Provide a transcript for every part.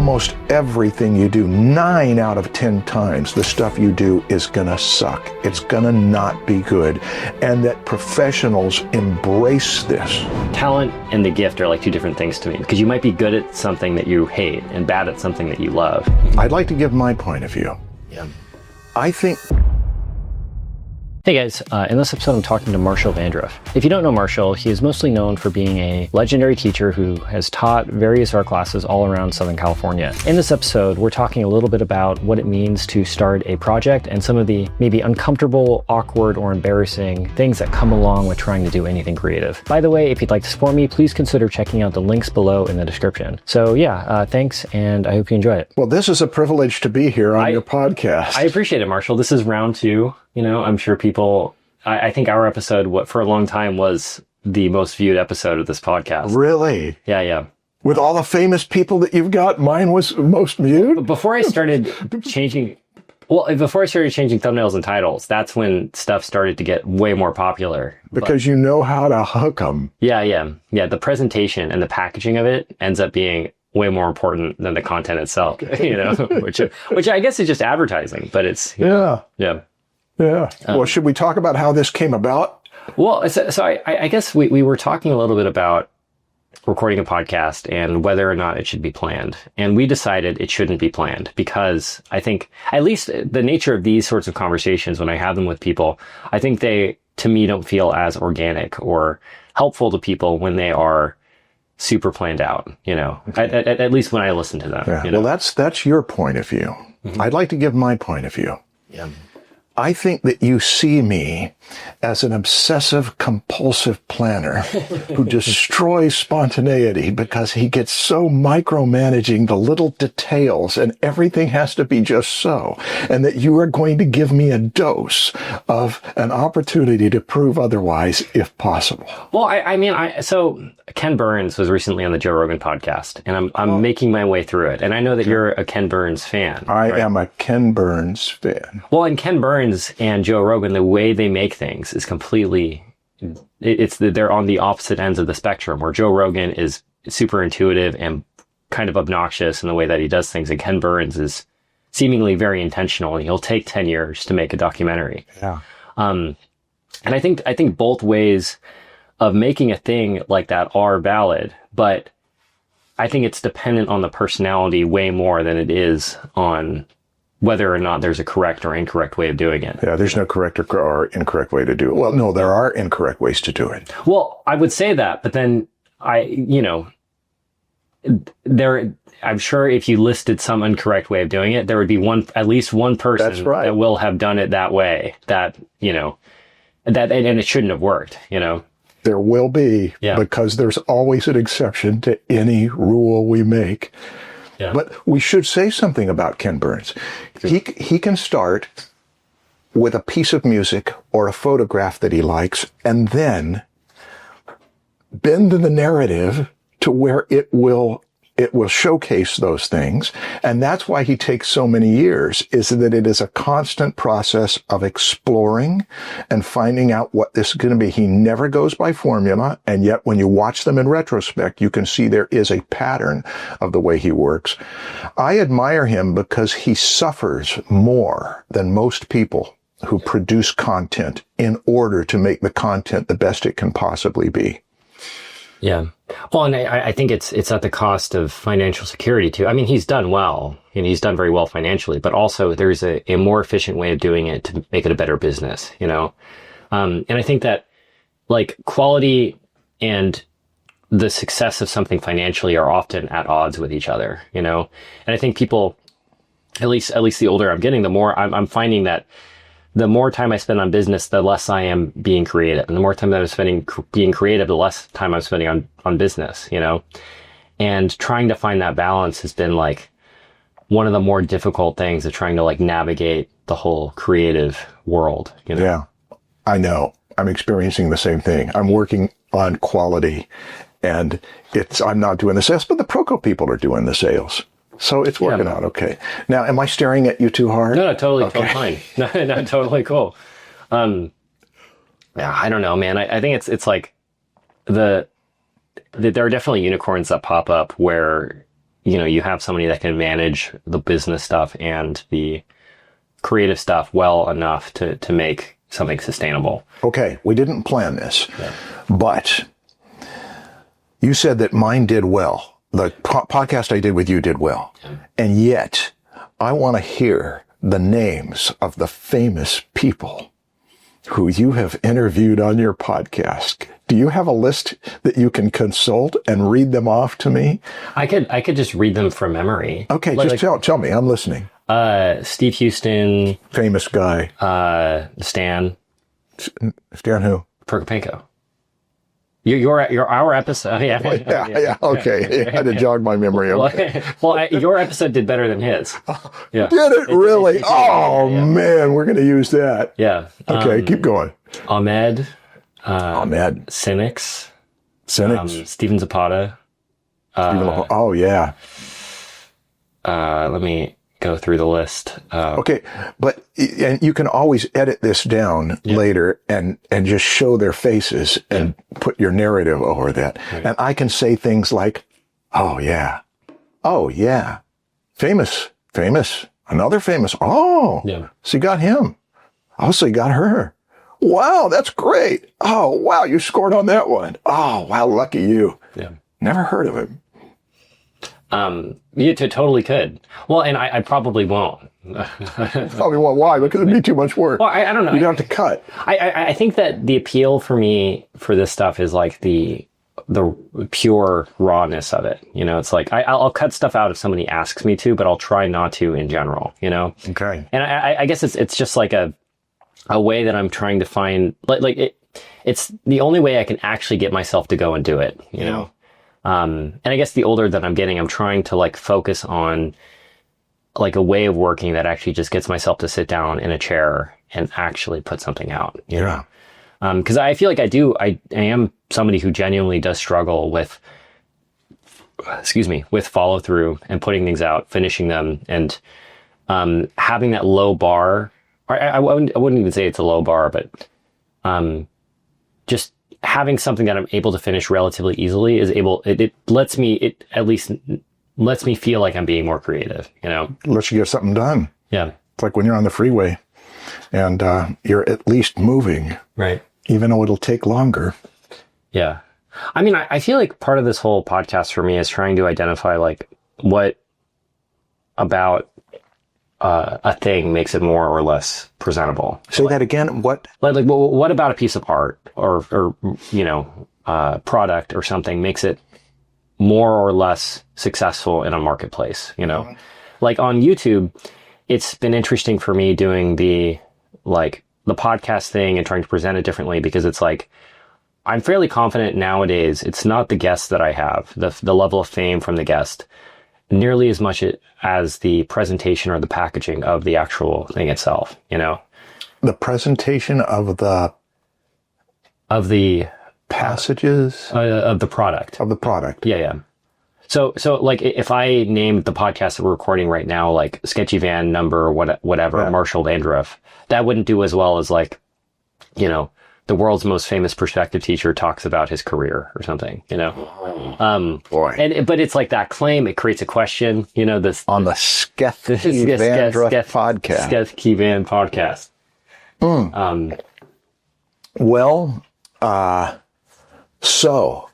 almost everything you do, 9 out of 10 times, the stuff you do is gonna suck. It's gonna not be good. And that professionals embrace this. Talent and the gift are like two different things to me, because you might be good at something that you hate and bad at something that you love. I'd like to give my point of view. Yeah. I think... Hey guys, in this episode I'm talking to Marshall Vandruff. If you don't know Marshall, he is mostly known for being a legendary teacher who has taught various art classes all around Southern California. In this episode, we're talking a little bit about what it means to start a project and some of the maybe uncomfortable, awkward, or embarrassing things that come along with trying to do anything creative. By the way, if you'd like to support me, please consider checking out the links below in the description. So yeah, thanks, and I hope you enjoy it. Well, this is a privilege to be here on your podcast. I appreciate it, Marshall. This is round 2. You know, I'm sure people, I think our episode, for a long time, was the most viewed episode of this podcast. Really? Yeah. With all the famous people that you've got, mine was most viewed? Before I started changing thumbnails and titles, that's when stuff started to get way more popular. Because you know how to hook them. Yeah. The presentation and the packaging of it ends up being way more important than the content itself, you know, which I guess is just advertising, but it's, Yeah. Yeah. Well, should we talk about how this came about? Well, so I guess we were talking a little bit about recording a podcast and whether or not it should be planned. And we decided it shouldn't be planned because I think, at least the nature of these sorts of conversations, when I have them with people, I think they, to me, don't feel as organic or helpful to people when they are super planned out, you know, at least when I listen to them. Yeah. You know? Well, that's your point of view. Mm-hmm. I'd like to give my point of view. Yeah. I think that you see me as an obsessive compulsive planner who destroys spontaneity because he gets so micromanaging the little details and everything has to be just so. And that you are going to give me a dose of an opportunity to prove otherwise if possible. Well, so Ken Burns was recently on the Joe Rogan podcast, and I'm making my way through it. And I know that you're a Ken Burns fan. I am a Ken Burns fan. Well, and Ken Burns and Joe Rogan, the way they make things is completely, they're on the opposite ends of the spectrum, where Joe Rogan is super intuitive and kind of obnoxious in the way that he does things. And Ken Burns is seemingly very intentional, and he'll take 10 years to make a documentary. Yeah. And I think both ways of making a thing like that are valid, but I think it's dependent on the personality way more than it is on whether or not there's a correct or incorrect way of doing it. Yeah, there's no correct or incorrect way to do it. Well, no, there are incorrect ways to do it. Well, I would say that, but then I'm sure if you listed some incorrect way of doing it, there would be at least one person That's right. that will have done it that way, and it shouldn't have worked, you know. There will be, because there's always an exception to any rule we make. Yeah. But we should say something about Ken Burns. He can start with a piece of music or a photograph that he likes and then bend the narrative to where it will showcase those things. And that's why he takes so many years, is that it is a constant process of exploring and finding out what this is going to be. He never goes by formula. And yet when you watch them in retrospect, you can see there is a pattern of the way he works. I admire him because he suffers more than most people who produce content in order to make the content the best it can possibly be. Yeah. Well, and I think it's at the cost of financial security too. I mean, he's done well, and he's done very well financially, but also there's a more efficient way of doing it to make it a better business, you know? And I think that like quality and the success of something financially are often at odds with each other, you know? And I think people, at least the older I'm getting, the more I'm finding that the more time I spend on business, the less I am being creative. And the more time that I'm spending being creative, the less time I'm spending on business, you know? And trying to find that balance has been like one of the more difficult things of trying to like navigate the whole creative world, you know? Yeah, I know. I'm experiencing the same thing. I'm working on quality and I'm not doing the sales, but the Proco people are doing the sales. So it's working out okay. Now, am I staring at you too hard? No, totally fine. No, totally cool. Yeah, I don't know, man. I think it's like there are definitely unicorns that pop up where you have somebody that can manage the business stuff and the creative stuff well enough to make something sustainable. Okay, we didn't plan this, but you said that mine did well. The podcast I did with you did well. And yet, I want to hear the names of the famous people who you have interviewed on your podcast. Do you have a list that you can consult and read them off to me? I could just read them from memory. Okay, tell me. I'm listening. Steve Houston. Famous guy. Stan. Stan who? Prokopenko. Our episode. Yeah. Okay. I had to jog my memory. Okay. Well, your episode did better than his. Yeah. Did it really? Man, we're going to use that. Yeah. Okay, keep going. Ahmed. Cynics. Steven Zapata. Yeah. Let me go through the list. Okay, and you can always edit this down later and just show their faces and put your narrative over that. Right. And I can say things like, oh yeah, famous, another famous. So you got him. So you got her. Wow, that's great. Oh, wow, you scored on that one. Oh, wow, lucky you. Yeah. Never heard of him. You totally could. Well, and I probably won't. Probably won't. Why? Because it'd be too much work. Well, I don't know. You'd have to cut. I think that the appeal for me for this stuff is like the pure rawness of it. It's like I'll cut stuff out if somebody asks me to, but I'll try not to in general. Okay. And I guess it's just like a way that I'm trying to find it's the only way I can actually get myself to go and do it. And I guess the older that I'm getting, I'm trying to like focus on like a way of working that actually just gets myself to sit down in a chair and actually put something out. Because I feel like I am somebody who genuinely does struggle with follow through and putting things out, finishing them, and having that low bar. I wouldn't even say it's a low bar, but just having something that I'm able to finish relatively easily it at least lets me feel like I'm being more creative, Lets you get something done. Yeah. It's like when you're on the freeway and you're at least moving. Right. Even though it'll take longer. Yeah. I mean, I feel like part of this whole podcast for me is trying to identify like what about a thing makes it more or less presentable. Say that again. What? Like what about a piece of art or product or something makes it more or less successful in a marketplace? Mm-hmm. Like on YouTube, it's been interesting for me doing the podcast thing and trying to present it differently because it's like I'm fairly confident nowadays. It's not the guests that I have, the level of fame from the guest, nearly as much as the presentation or the packaging of the actual thing itself, The presentation of the passages of the product. Of the product. Yeah. So like if I named the podcast that we're recording right now, like Sketchy Van number whatever, Marshall Landreth, that wouldn't do as well as like, the world's most famous perspective teacher talks about his career or something, Boy. But it's like that claim, it creates a question, this on the Sketchy Van podcast. Sketchy Van podcast. So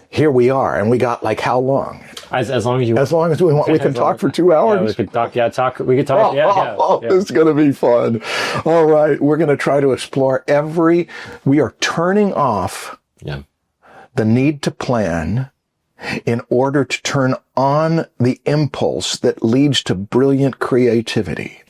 here we are, and we got like how long? As long as you. As long as we want, we can talk for 2 hours. Yeah, we could talk. We could talk. Yeah. This is going to be fun. All right, we're going to try to explore we are turning off the need to plan in order to turn on the impulse that leads to brilliant creativity.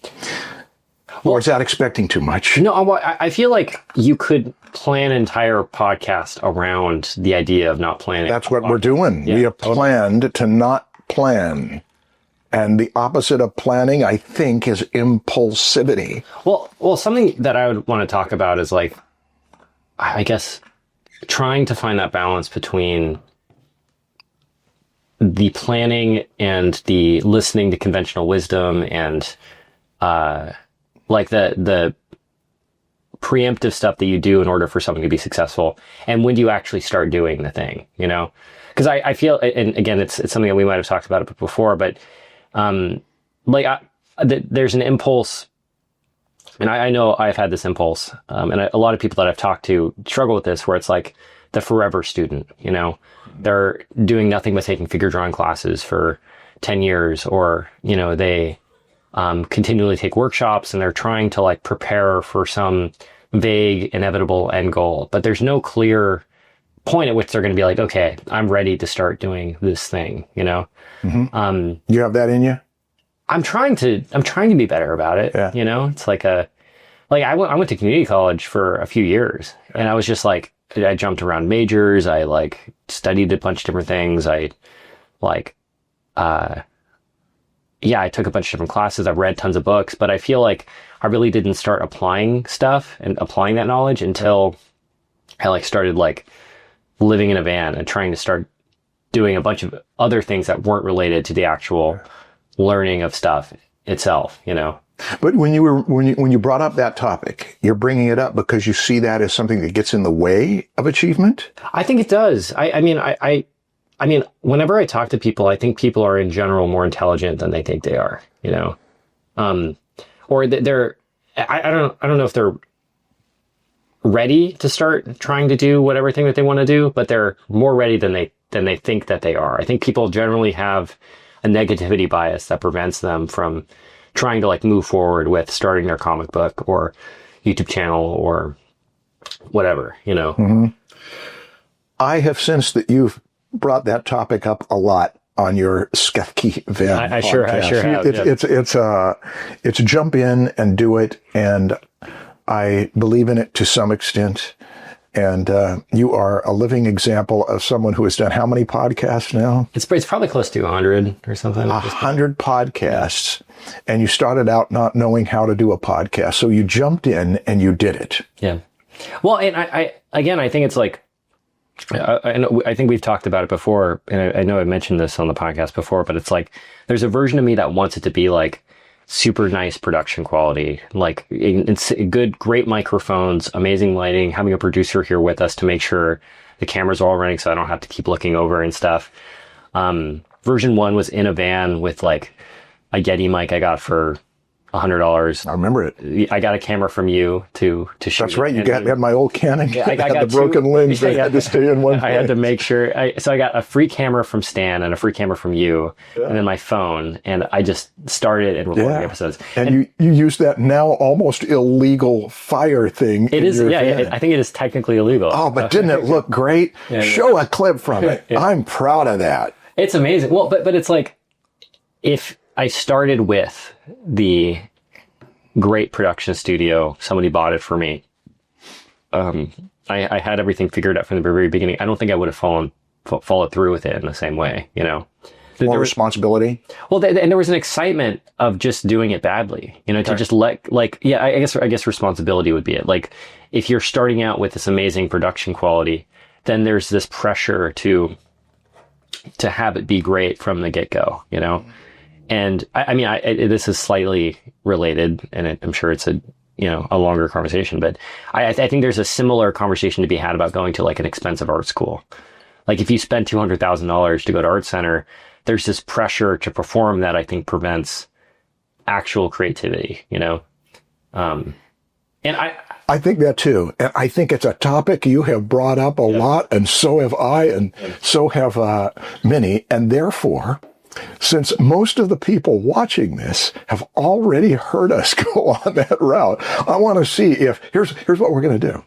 Or is that expecting too much? No, I feel like you could plan an entire podcast around the idea of not planning. That's what we're doing. Yeah, we have planned to not plan. And the opposite of planning, I think, is impulsivity. Well, something that I would want to talk about is like, I guess, trying to find that balance between the planning and the listening to conventional wisdom and like the preemptive stuff that you do in order for something to be successful, and when do you actually start doing the thing, Because I feel, and again, it's something that we might have talked about it before, but there's an impulse, and I know I've had this impulse, and a lot of people that I've talked to struggle with this, where it's like the forever student, you know, they're doing nothing but taking figure drawing classes for 10 years, or, you know, they continually take workshops and they're trying to like prepare for some vague, inevitable end goal, but there's no clear point at which they're going to be like, okay, I'm ready to start doing this thing, you know? Mm-hmm. You have that in you? I'm trying to be better about it. Yeah. You know, it's like I went to community college for a few years, and I was just like, I jumped around majors. I like studied a bunch of different things. I took a bunch of different classes. I've read tons of books, but I feel like I really didn't start applying stuff and applying that knowledge until I like started like living in a van and trying to start doing a bunch of other things that weren't related to the actual learning of stuff itself, you know. But when you brought up that topic, you're bringing it up because you see that as something that gets in the way of achievement? I think it does. I mean, whenever I talk to people, I think people are in general more intelligent than they think they are, you know. Or they're I don't know if they're ready to start trying to do whatever thing that they want to do, but they're more ready than they think that they are. I think people generally have a negativity bias that prevents them from trying to like move forward with starting their comic book or YouTube channel or whatever, you know. Mm-hmm. I have sensed that you've brought that topic up a lot on your Skefky Van I sure have. It's jump in and do it, and I believe in it to some extent. And you are a living example of someone who has done how many podcasts now? It's probably close to 100 or something. 100 podcasts. And you started out not knowing how to do a podcast. So you jumped in and you did it. Yeah. Well, and I think it's like, I think we've talked about it before, and I know I mentioned this on the podcast before, but it's like, there's a version of me that wants it to be like super nice production quality, like it's great microphones, amazing lighting, having a producer here with us to make sure the cameras are all running so I don't have to keep looking over and stuff. Version 1 was in a van with like a Yeti mic I got for $100. I remember it. I got a camera from you to shoot. That's right. You had my old Canon. Yeah, I got the broken lens. They had to stay in one place. I had to make sure. So I got a free camera from Stan and a free camera from you, and then my phone. And I just started and recorded episodes. And you use that now almost illegal fire thing. It is. Yeah, I think it is technically illegal. Oh, but didn't it look great? Show a clip from it. I'm proud of that. It's amazing. Well, but it's like, if I started with the great production studio, somebody bought it for me. I had everything figured out from the very beginning. I don't think I would have followed through with it in the same way, you know. More responsibility. Well, and there was an excitement of just doing it badly, you know, to just I guess responsibility would be it. Like, if you're starting out with this amazing production quality, then there's this pressure to have it be great from the get-go, you know. And I mean, this is slightly related, and I'm sure it's a longer conversation, but I think there's a similar conversation to be had about going to like an expensive art school. Like, if you spend $200,000 to go to art center, there's this pressure to perform that I think prevents actual creativity, you know? And I think that too. And I think it's a topic you have brought up a lot, and so have I, and so have many. And therefore, since most of the people watching this have already heard us go on that route, I want to see if, here's what we're going to do.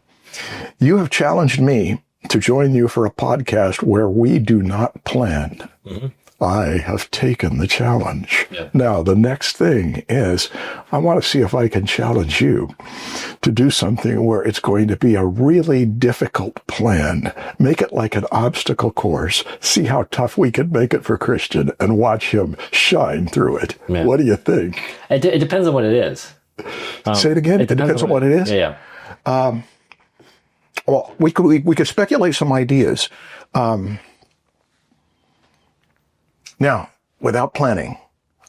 You have challenged me to join you for a podcast where we do not plan. Mm-hmm. I have taken the challenge. Yeah. Now, the next thing is, I want to see if I can challenge you to do something where it's going to be a really difficult plan. Make it like an obstacle course. See how tough we can make it for Christian and watch him shine through it. Yeah. What do you think? It depends on what it is. Say it again. It depends on what it is? Yeah. Well, we could speculate some ideas. Now, without planning,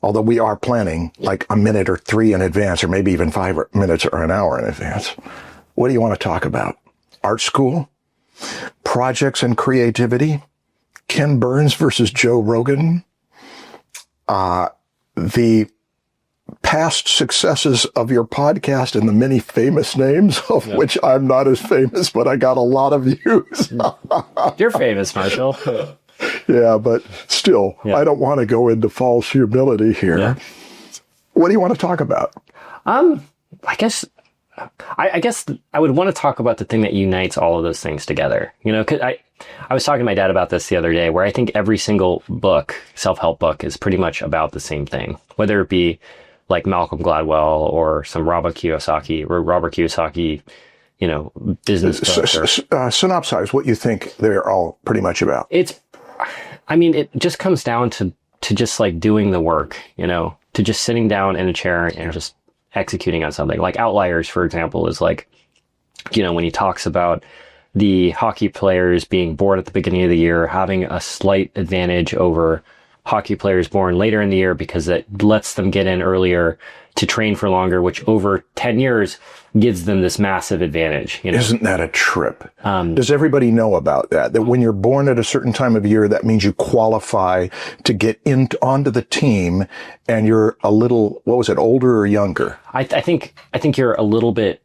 although we are planning like a minute or 3 in advance, or maybe even 5 minutes or an hour in advance, what do you want to talk about? Art school? Projects and creativity? Ken Burns versus Joe Rogan, the past successes of your podcast and the many famous names of which I'm not as famous, but I got a lot of views. You're famous, Marshall. Yeah, but still, I don't want to go into false humility here. Yeah. What do you want to talk about? I guess I would want to talk about the thing that unites all of those things together. You know, 'cause I was talking to my dad about this the other day, where I think every single book, self-help book, is pretty much about the same thing, whether it be like Malcolm Gladwell or some Robert Kiyosaki, you know, business book. Synopsize what you think they're all pretty much about. It just comes down to just like doing the work, you know, to just sitting down in a chair and just executing on something. Like Outliers, for example, is like, you know, when he talks about the hockey players being born at the beginning of the year, having a slight advantage over hockey players born later in the year because it lets them get in earlier to train for longer, which over 10 years gives them this massive advantage. You know? Isn't that a trip? Does everybody know about that? That when you're born at a certain time of year, that means you qualify to get onto the team, and you're a little, what was it, older or younger? I think you're a little bit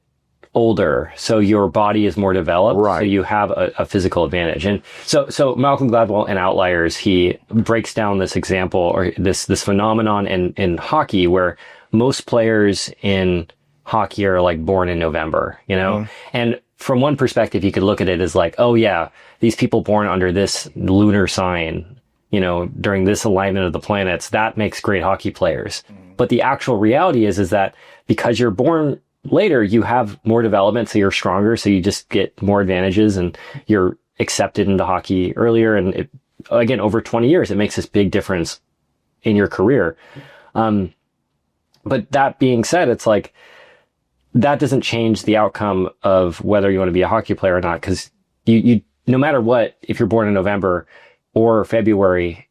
older, so your body is more developed, right? So you have a physical advantage. And so Malcolm Gladwell in Outliers, he breaks down this example or this phenomenon in hockey where most players in hockey are like born in November, you know? And from one perspective, you could look at it as like, oh yeah, these people born under this lunar sign, you know, during this alignment of the planets, that makes great hockey players. But the actual reality is that because you're born later, you have more development, so you're stronger, so you just get more advantages and you're accepted into hockey earlier. And it, again, over 20 years, it makes this big difference in your career. But that being said, it's like, that doesn't change the outcome of whether you want to be a hockey player or not. Cause you, no matter what, if you're born in November or February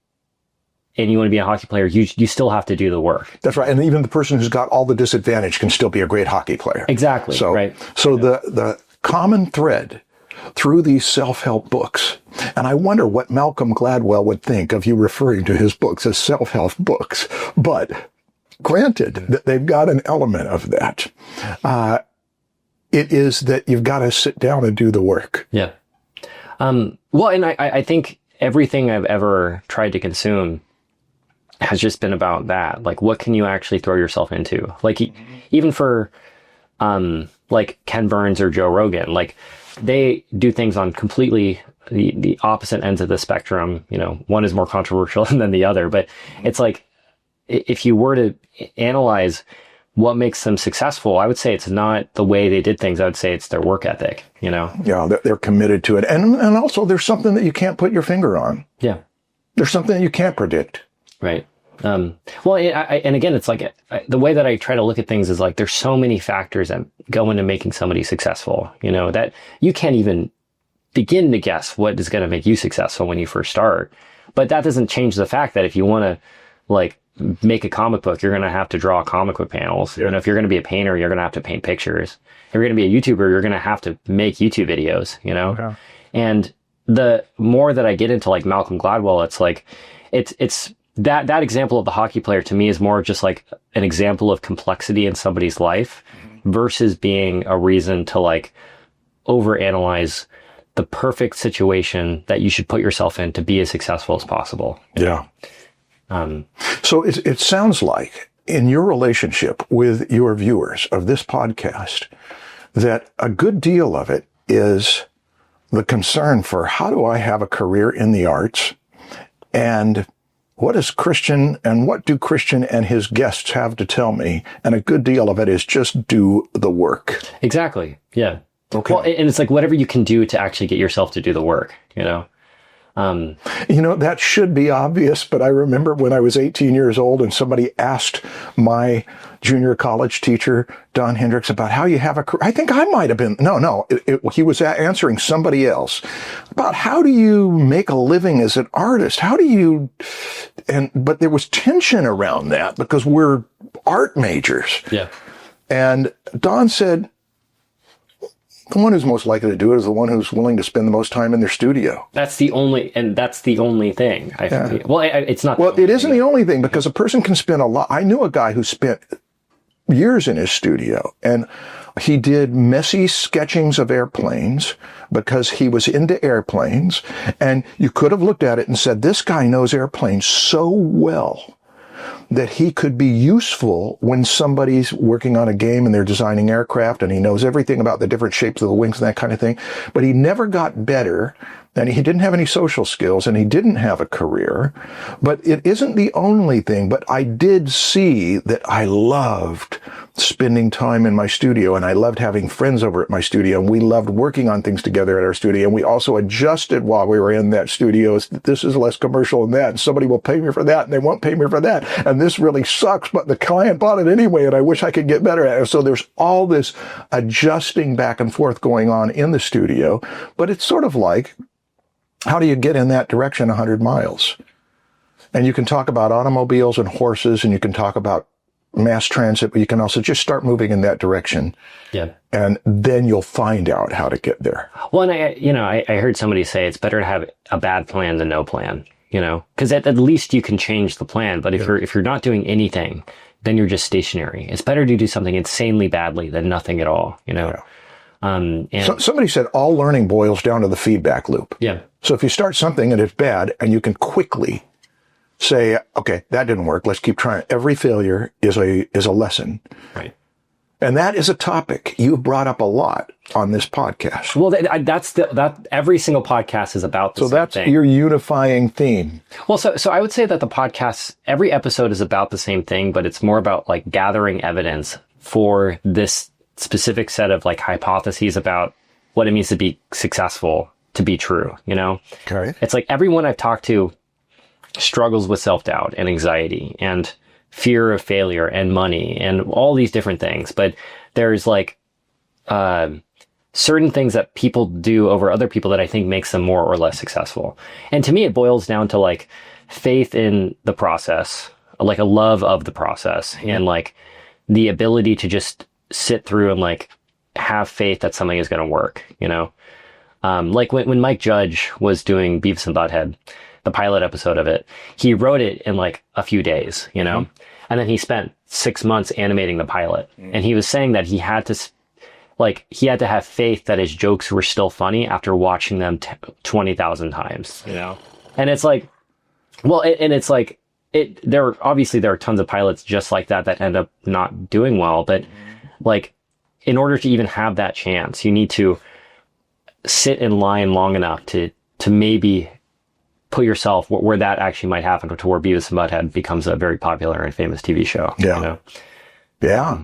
and you want to be a hockey player, you still have to do the work. That's right. And even the person who's got all the disadvantage can still be a great hockey player. Exactly. So, right. So the common thread through these self-help books, and I wonder what Malcolm Gladwell would think of you referring to his books as self-help books, but granted that they've got an element of that. It is that you've got to sit down and do the work. Yeah. Well, and I think everything I've ever tried to consume has just been about that. Like, what can you actually throw yourself into? Like, even for, like Ken Burns or Joe Rogan, like they do things on completely the opposite ends of the spectrum. You know, one is more controversial than the other, but it's like, if you were to analyze what makes them successful, I would say it's not the way they did things. I would say it's their work ethic, you know? Yeah, they're committed to it. And also there's something that you can't put your finger on. Yeah. There's something that you can't predict. Right. Well, and again, it's like the way that I try to look at things is like, there's so many factors that go into making somebody successful, you know, that you can't even begin to guess what is going to make you successful when you first start. But that doesn't change the fact that if you want to like make a comic book, you're going to have to draw comic book panels. Yeah. And if you're going to be a painter, you're going to have to paint pictures. If you're going to be a YouTuber, you're going to have to make YouTube videos, you know? Okay. And the more that I get into like Malcolm Gladwell, it's like, it's that example of the hockey player to me is more just like an example of complexity in somebody's life versus being a reason to like overanalyze the perfect situation that you should put yourself in to be as successful as possible. Yeah. So it sounds like in your relationship with your viewers of this podcast, that a good deal of it is the concern for how do I have a career in the arts, and what is Christian and what do Christian and his guests have to tell me? And a good deal of it is just do the work. Exactly. Yeah. Okay. Well, and it's like whatever you can do to actually get yourself to do the work, you know? You know, that should be obvious, but I remember when I was 18 years old and somebody asked my junior college teacher, Don Hendricks, about how you have a career. I think I might have been, he was answering somebody else about how do you make a living as an artist? But there was tension around that because we're art majors. Yeah. And Don said, The one who's most likely to do it is the one who's willing to spend the most time in their studio. That's the only thing. It's not. Well, it isn't the only thing, because a person can spend a lot. I knew a guy who spent years in his studio, and he did messy sketchings of airplanes because he was into airplanes, and you could have looked at it and said, this guy knows airplanes so well that he could be useful when somebody's working on a game and they're designing aircraft, and he knows everything about the different shapes of the wings and that kind of thing. But he never got better, and he didn't have any social skills, and he didn't have a career. But it isn't the only thing. But I did see that I loved spending time in my studio, and I loved having friends over at my studio, and we loved working on things together at our studio. And we also adjusted while we were in that studio. This is less commercial than that, and somebody will pay me for that, and they won't pay me for that. And this really sucks, but the client bought it anyway, and I wish I could get better at it. So there's all this adjusting back and forth going on in the studio. But it's sort of like, how do you get in that direction 100 miles? And you can talk about automobiles and horses, and you can talk about mass transit, but you can also just start moving in that direction. Yeah. And then you'll find out how to get there. Well, and I heard somebody say it's better to have a bad plan than no plan, because at least you can change the plan. But if you're not doing anything, then you're just stationary. It's better to do something insanely badly than nothing at all, Yeah. So somebody said all learning boils down to the feedback loop. Yeah. So if you start something and it's bad, and you can quickly say, okay, that didn't work, let's keep trying. Every failure is a lesson. Right. And that is a topic you've brought up a lot on this podcast. Well, that every single podcast is about the same thing. So that's your unifying theme. Well, so I would say that the podcast, every episode is about the same thing, but it's more about like gathering evidence for this specific set of like hypotheses about what it means to be successful, to be true, Okay. It's like everyone I've talked to struggles with self-doubt and anxiety and fear of failure and money and all these different things. But there's like certain things that people do over other people that I think makes them more or less successful. And to me, it boils down to like faith in the process, like a love of the process, and like the ability to just sit through and like have faith that something is going to work, like when Mike Judge was doing Beavis and Butthead, the pilot episode of it, he wrote it in like a few days, and then he spent 6 months animating the pilot. And he was saying that he had to have faith that his jokes were still funny after watching them 20,000 times, And it's like, well, there are tons of pilots just like that end up not doing well, but like, in order to even have that chance, you need to sit in line long enough to maybe put yourself where that actually might happen, to where Beavis and Butthead becomes a very popular and famous TV show. Yeah. Yeah.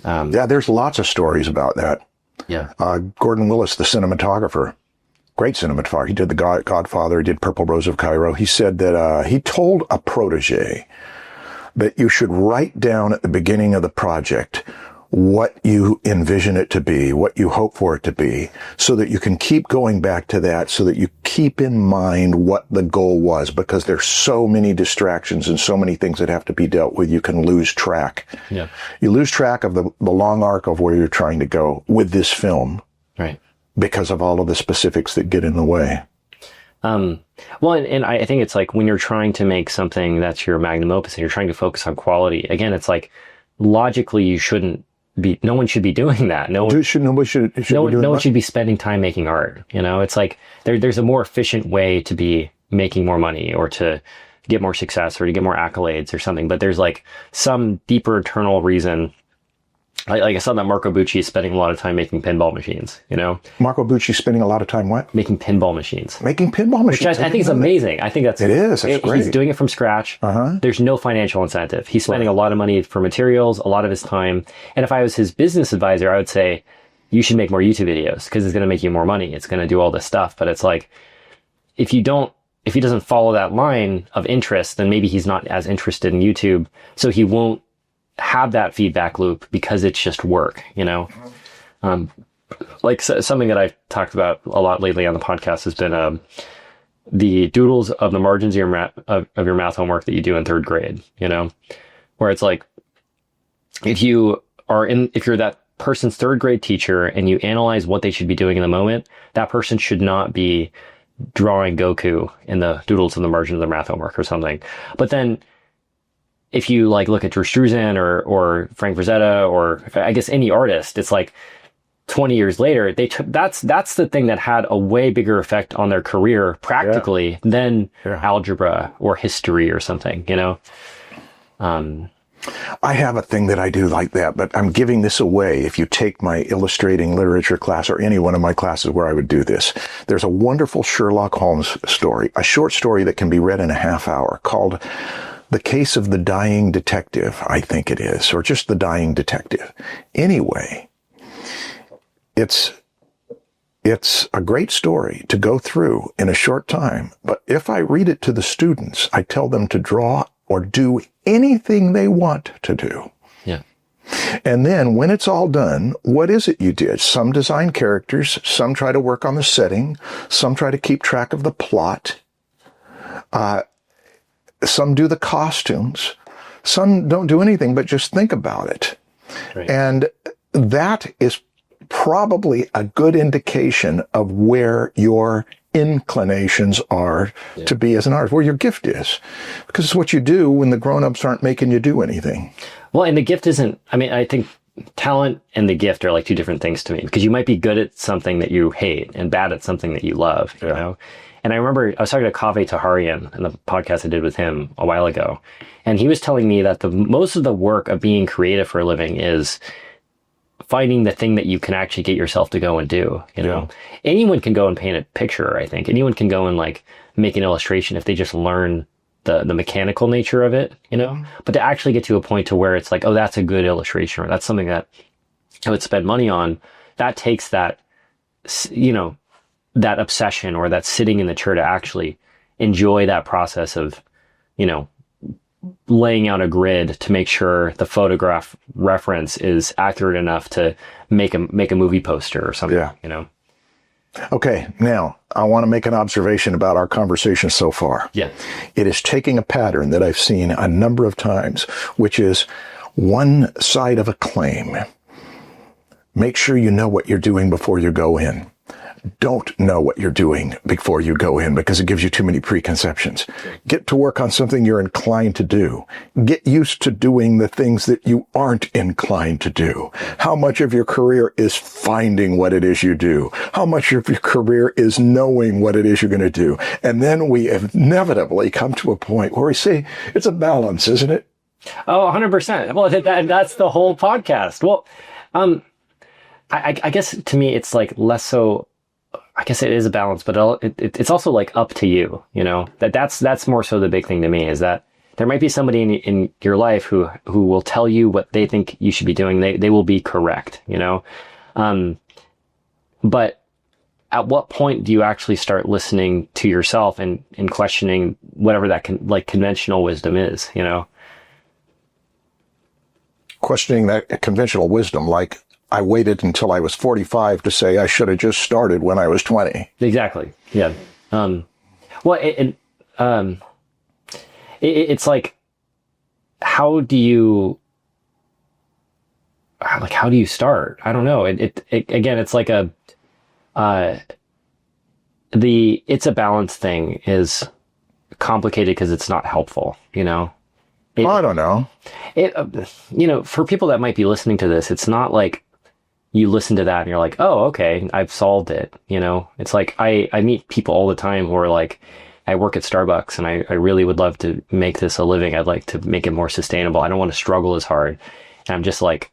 Yeah, there's lots of stories about that. Yeah. Gordon Willis, the cinematographer, great cinematographer. He did The Godfather, he did Purple Rose of Cairo. He said that he told a protege that you should write down at the beginning of the project what you envision it to be, what you hope for it to be, so that you can keep going back to that, so that you keep in mind what the goal was, because there's so many distractions and so many things that have to be dealt with. You can lose track. Yeah. You lose track of the long arc of where you're trying to go with this film. Right. Because of all of the specifics that get in the way. Well, and I think it's like when you're trying to make something that's your magnum opus and you're trying to focus on quality, again, it's like logically no one should be doing that. No one should be spending time making art. It's like there's a more efficient way to be making more money, or to get more success, or to get more accolades or something. But there's like some deeper eternal reason. Like I saw that Marco Bucci is spending a lot of time making pinball machines, Marco Bucci spending a lot of time what? Making pinball machines. Making pinball machines. Which I think is amazing. I think it is. That's great. He's doing it from scratch. There's no financial incentive. He's spending a lot of money for materials, a lot of his time. And if I was his business advisor, I would say, you should make more YouTube videos, because it's going to make you more money. It's going to do all this stuff. But it's like, if he doesn't follow that line of interest, then maybe he's not as interested in YouTube. So he won't have that feedback loop, because it's just work, like something that I've talked about a lot lately on the podcast has been the doodles of the margins of your math homework that you do in 3rd grade, where it's like, if you're that person's third grade teacher and you analyze what they should be doing in the moment, that person should not be drawing Goku in the doodles in the margin of their math homework or something. But then if you like look at Drew Struzan or Frank Frazetta, or I guess any artist, it's like 20 years later, that's the thing that had a way bigger effect on their career practically than algebra or history or something, you know? I have a thing that I do like that, but I'm giving this away if you take my illustrating literature class or any one of my classes where I would do this. There's a wonderful Sherlock Holmes story, a short story that can be read in a half hour called The Case of the Dying Detective, I think it is, or just The Dying Detective. Anyway, it's a great story to go through in a short time, but if I read it to the students, I tell them to draw or do anything they want to do. Yeah. And then when it's all done, what is it you did? Some design characters, some try to work on the setting, some try to keep track of the plot, some do the costumes, some don't do anything but just think about it. Right. And that is probably a good indication of where your inclinations are to be as an artist, where your gift is. Because it's what you do when the grown-ups aren't making you do anything. Well, and the gift isn't, I mean, I think talent and the gift are like two different things to me, because you might be good at something that you hate and bad at something that you love, you know? And I remember I was talking to Kaveh Taharian in the podcast I did with him a while ago, and he was telling me that most of the work of being creative for a living is finding the thing that you can actually get yourself to go and do, you know? Anyone can go and paint a picture, I think. Anyone can go and like make an illustration if they just learn the mechanical nature of it, you know? But to actually get to a point to where it's like, oh, that's a good illustration, or that's something that I would spend money on, that takes that, you know, that obsession or that sitting in the chair to actually enjoy that process of, you know, laying out a grid to make sure the photograph reference is accurate enough to make a movie poster or something, you know? Okay. Now I want to make an observation about our conversation so far. Yeah. It is taking a pattern that I've seen a number of times, which is one side of a claim. Make sure you know what you're doing before you go in. Don't know what you're doing before you go in, because it gives you too many preconceptions. Get to work on something you're inclined to do. Get used to doing the things that you aren't inclined to do. How much of your career is finding what it is you do? How much of your career is knowing what it is you're going to do? And then we inevitably come to a point where we say, it's a balance, isn't it? Oh, 100%. Well, that's the whole podcast. Well, I guess to me, it's like less so, I guess it is a balance, but it's also like up to you, you know, that's more so the big thing to me, is that there might be somebody in your life who will tell you what they think you should be doing. They will be correct, you know? But at what point do you actually start listening to yourself and questioning whatever that conventional wisdom is, you know? Questioning that conventional wisdom, like, I waited until I was 45 to say I should have just started when I was 20. Exactly. Yeah. Well, it's like, how do you start? I don't know. Again, it's like it's a balance thing is complicated because it's not helpful, you know? I don't know. You know, for people that might be listening to this, it's not like you listen to that and you're like, oh, okay, I've solved it. You know, it's like I meet people all the time who are like, I work at Starbucks and I really would love to make this a living. I'd like to make it more sustainable. I don't want to struggle as hard. And I'm just like,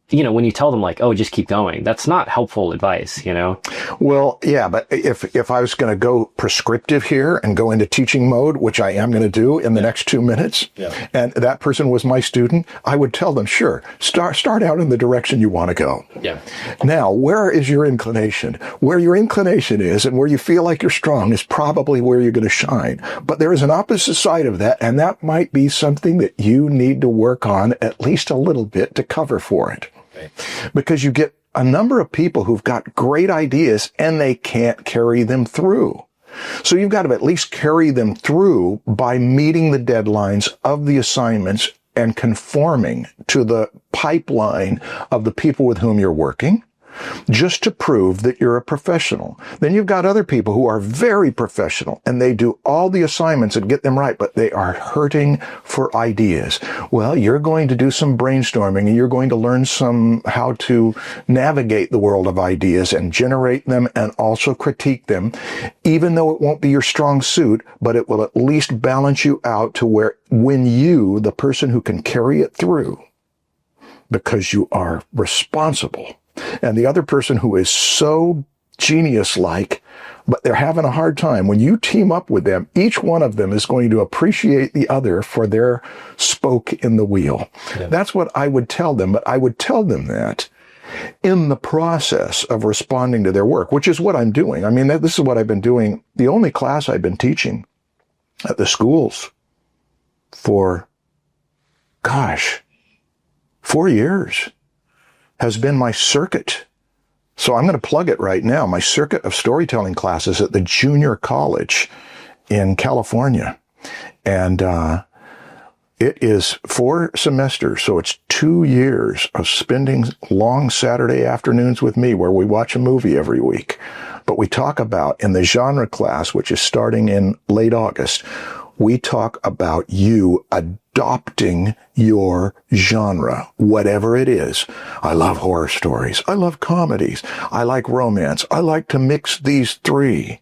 you know, when you tell them like, oh, just keep going, that's not helpful advice, you know? Well, yeah, but if I was going to go prescriptive here and go into teaching mode, which I am going to do in the next 2 minutes, and that person was my student, I would tell them, sure, start out in the direction you want to go. Yeah. Now, where is your inclination? Where your inclination is and where you feel like you're strong is probably where you're going to shine. But there is an opposite side of that, and that might be something that you need to work on at least a little bit to cover for it. Because you get a number of people who've got great ideas and they can't carry them through. So you've got to at least carry them through by meeting the deadlines of the assignments and conforming to the pipeline of the people with whom you're working, just to prove that you're a professional. Then you've got other people who are very professional and they do all the assignments and get them right, but they are hurting for ideas. Well, you're going to do some brainstorming and you're going to learn how to navigate the world of ideas and generate them and also critique them, even though it won't be your strong suit, but it will at least balance you out to where when you, the person who can carry it through, because you are responsible, and the other person who is so genius-like, but they're having a hard time. When you team up with them, each one of them is going to appreciate the other for their spoke in the wheel. Yeah. That's what I would tell them, but I would tell them that in the process of responding to their work, which is what I'm doing. I mean, this is what I've been doing. The only class I've been teaching at the schools for, 4 years. Has been my circuit. So I'm going to plug it right now. My circuit of storytelling classes at the junior college in California. And it is 4 semesters. So it's 2 years of spending long Saturday afternoons with me where we watch a movie every week. But we talk about, in the genre class, which is starting in late August, we talk about you adopting your genre, whatever it is. I love horror stories. I love comedies. I like romance. I like to mix these 3.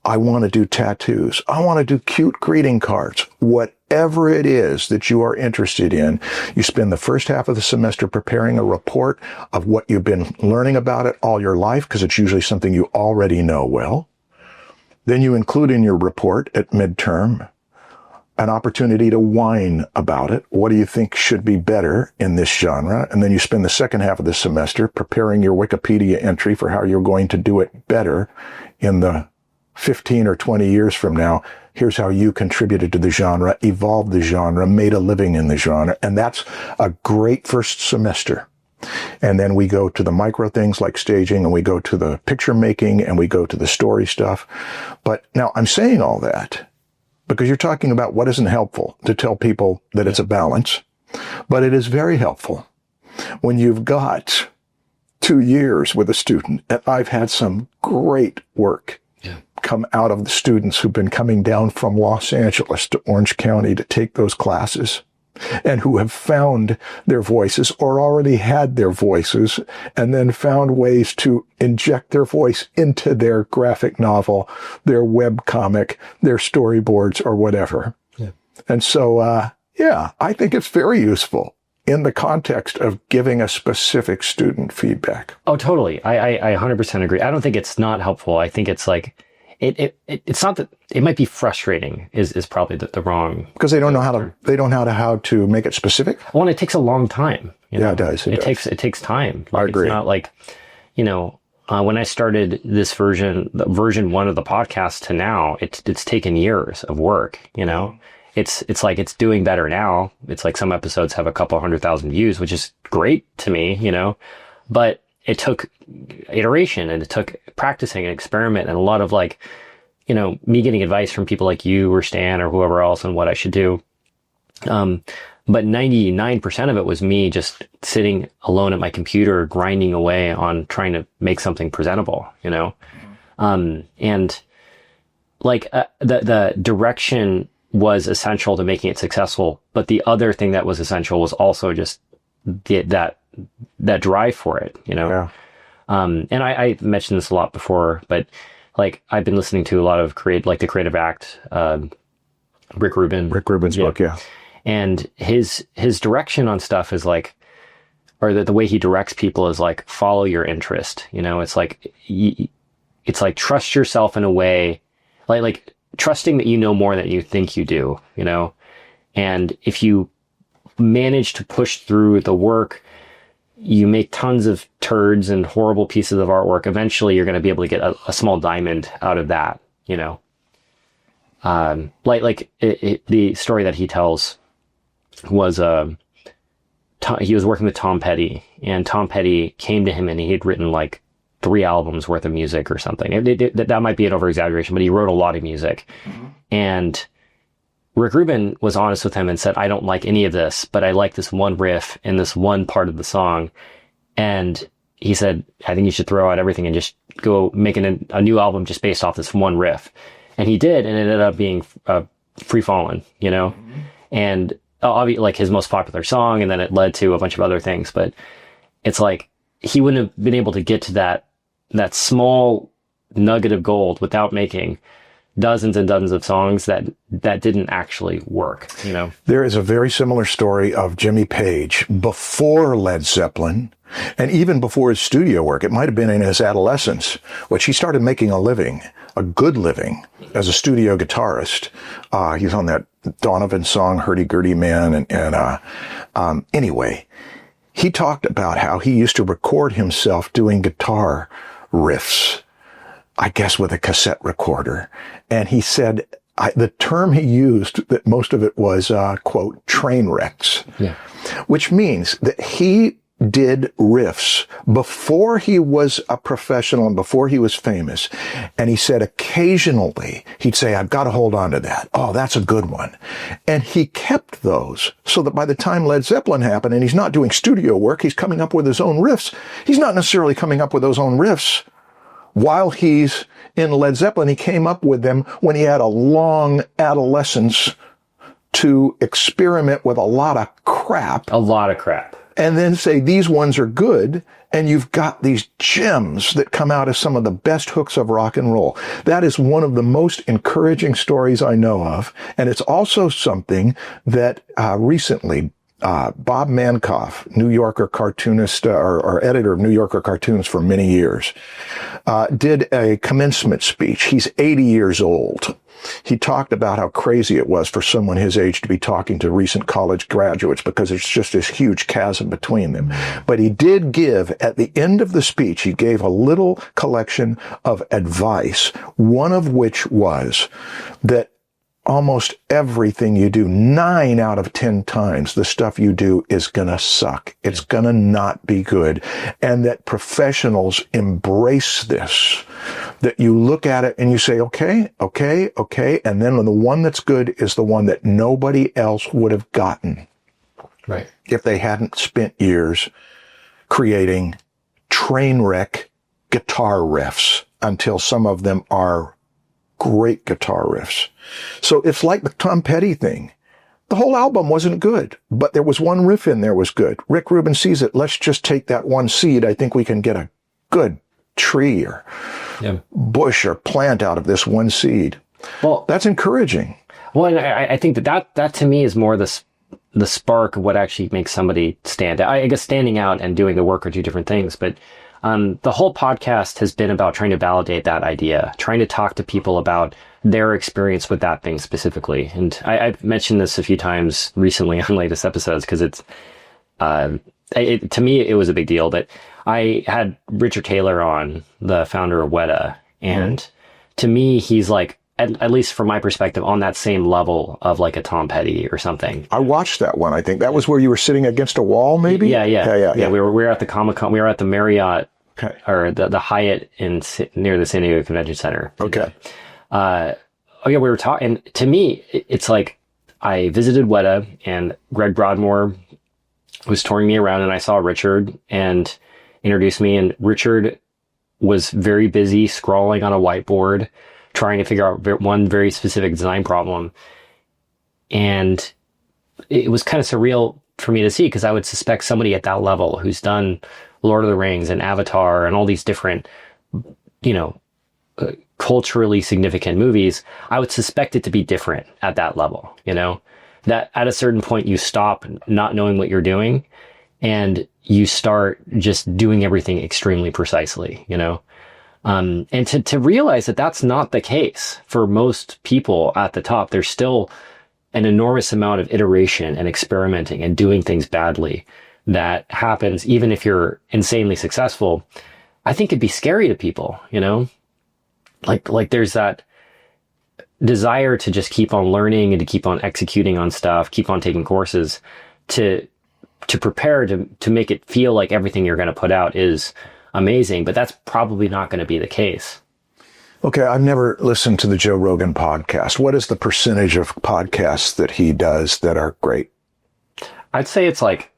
I want to do tattoos. I want to do cute greeting cards. Whatever it is that you are interested in, you spend the first half of the semester preparing a report of what you've been learning about it all your life, because it's usually something you already know well. Then you include in your report at midterm an opportunity to whine about it. What do you think should be better in this genre? And then you spend the second half of the semester preparing your Wikipedia entry for how you're going to do it better in the 15 or 20 years from now. Here's how you contributed to the genre, evolved the genre, made a living in the genre. And that's a great first semester. And then we go to the micro things like staging, and we go to the picture making, and we go to the story stuff. But now I'm saying all that because you're talking about what isn't helpful to tell people that it's a balance. But it is very helpful when you've got 2 years with a student. And I've had some great work come out of the students who've been coming down from Los Angeles to Orange County to take those classes, and who have found their voices or already had their voices and then found ways to inject their voice into their graphic novel, their web comic, their storyboards, or whatever. Yeah. And so, I think it's very useful in the context of giving a specific student feedback. Oh, totally. I 100% agree. I don't think it's not helpful. I think it's like, it's not that it might be frustrating is probably the wrong, because they don't know how to make it specific. Well, and it takes a long time. Yeah, it does. It takes time. Like, I agree. It's not like, when I started this version 1 of the podcast to now, it's taken years of work. It's like it's doing better now. It's like some episodes have a couple 100,000 views, which is great to me, but it took iteration, and it took practicing and experiment, and a lot of me getting advice from people like you or Stan or whoever else on what I should do. But 99% of it was me just sitting alone at my computer, grinding away on trying to make something presentable, and the direction was essential to making it successful. But the other thing that was essential was also just that drive for it, Yeah. And I mentioned this a lot before, but I've been listening to a lot of the Creative Act, Rick Rubin's book. Yeah. And his direction on stuff is or the way he directs people is follow your interest. It's like trust yourself in a way, like trusting that you know more than you think you do, and if you manage to push through the work, you make tons of turds and horrible pieces of artwork. Eventually, you're going to be able to get a small diamond out of that, the story that he tells was, he was working with Tom Petty, and Tom Petty came to him and he had written 3 albums worth of music or something. That might be an over exaggeration, but he wrote a lot of music. Mm-hmm. And Rick Rubin was honest with him and said, I don't like any of this, but I like this one riff in this one part of the song. And he said, I think you should throw out everything and just go making a new album just based off this one riff. And he did, and it ended up being Free Fallin', you know? Mm-hmm. And obviously, like, his most popular song, and then it led to a bunch of other things. But it's like, he wouldn't have been able to get to that small nugget of gold without making dozens and dozens of songs that didn't actually work, you know? There is a very similar story of Jimmy Page before Led Zeppelin, and even before his studio work. It might have been in his adolescence, which he started making a living, a good living, as a studio guitarist. He's on that Donovan song, Hurdy Gurdy Man, anyway, he talked about how he used to record himself doing guitar riffs, I guess with a cassette recorder. And he said, the term he used, that most of it was, quote, train wrecks, which means that he did riffs before he was a professional and before he was famous. And he said occasionally he'd say, I've got to hold on to that. Oh, that's a good one. And he kept those so that by the time Led Zeppelin happened and he's not doing studio work, he's coming up with his own riffs. He's not necessarily coming up with those own riffs while he's in Led Zeppelin. He came up with them when he had a long adolescence to experiment with a lot of crap. And then say, these ones are good, and you've got these gems that come out as some of the best hooks of rock and roll. That is one of the most encouraging stories I know of, and it's also something that recently Bob Mankoff, New Yorker cartoonist or editor of New Yorker cartoons for many years, did a commencement speech. He's 80 years old. He talked about how crazy it was for someone his age to be talking to recent college graduates because there's just this huge chasm between them. But he did give, at the end of the speech, he gave a little collection of advice, one of which was that almost everything you do, 9 out of 10 times, the stuff you do is gonna suck. It's gonna not be good. And that professionals embrace this. That you look at it and you say, okay. And then the one that's good is the one that nobody else would have gotten. Right. If they hadn't spent years creating train wreck guitar riffs until some of them are great guitar riffs. So it's like the Tom Petty thing. The whole album wasn't good, but there was one riff in there was good. Rick Rubin sees it. Let's just take that one seed. I think we can get a good tree or bush or plant out of this one seed. Well, that's encouraging. Well, and I think that to me is more the spark of what actually makes somebody stand out. I guess standing out and doing the work are two different things, but the whole podcast has been about trying to validate that idea, trying to talk to people about their experience with that thing specifically. And I've mentioned this a few times recently on latest episodes because it's, to me, it was a big deal. But I had Richard Taylor on, the founder of Weta, and to me, he's like, at least from my perspective, on that same level of like a Tom Petty or something. I watched that one. I think that was where you were sitting against a wall, maybe. Yeah. We were at the Comic-Con. We were at the Marriott. Okay. Or the Hyatt near the San Diego Convention Center. Okay. We were talking, and to me, it's like, I visited Weta and Greg Broadmoor was touring me around and I saw Richard and introduced me, and Richard was very busy scrawling on a whiteboard, trying to figure out one very specific design problem. And it was kind of surreal for me to see, because I would suspect somebody at that level who's done Lord of the Rings and Avatar and all these different, culturally significant movies, I would suspect it to be different at that level, that at a certain point you stop not knowing what you're doing and you start just doing everything extremely precisely, and to realize that that's not the case for most people at the top. There's still an enormous amount of iteration and experimenting and doing things badly that happens even if you're insanely successful. I think it'd be scary to people, like there's that desire to just keep on learning and to keep on executing on stuff, keep on taking courses to prepare to make it feel like everything you're going to put out is amazing, but that's probably not going to be the case. Okay, I've never listened to the Joe Rogan podcast. What is the percentage of podcasts that he does that are great? I'd say it's like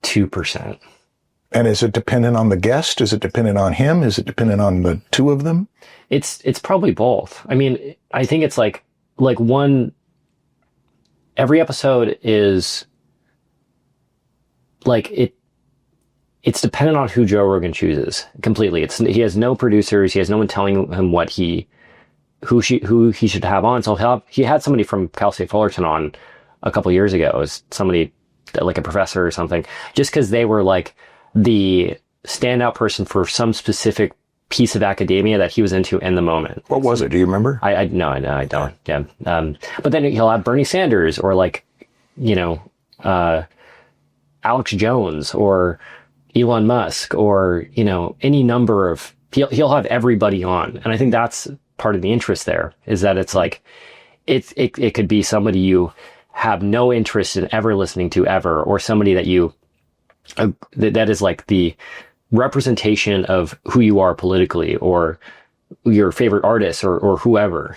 2%. And is it dependent on the guest? Is it dependent on him? Is it dependent on the two of them? It's probably both. I mean, I think it's like every episode is like it's dependent on who Joe Rogan chooses completely. He has no producers. He has no one telling him who he should have on. So he had somebody from Cal State Fullerton on a couple years ago. It was somebody like a professor or something, just because they were like the standout person for some specific piece of academia that he was into in the moment. What was it? Do you remember? No, I don't. Yeah. But then he'll have Bernie Sanders or like, Alex Jones or Elon Musk or, any number of, he'll have everybody on. And I think that's part of the interest there, is that it's like, it could be somebody you have no interest in ever listening to ever, or somebody that that is like the representation of who you are politically, or your favorite artist, or whoever,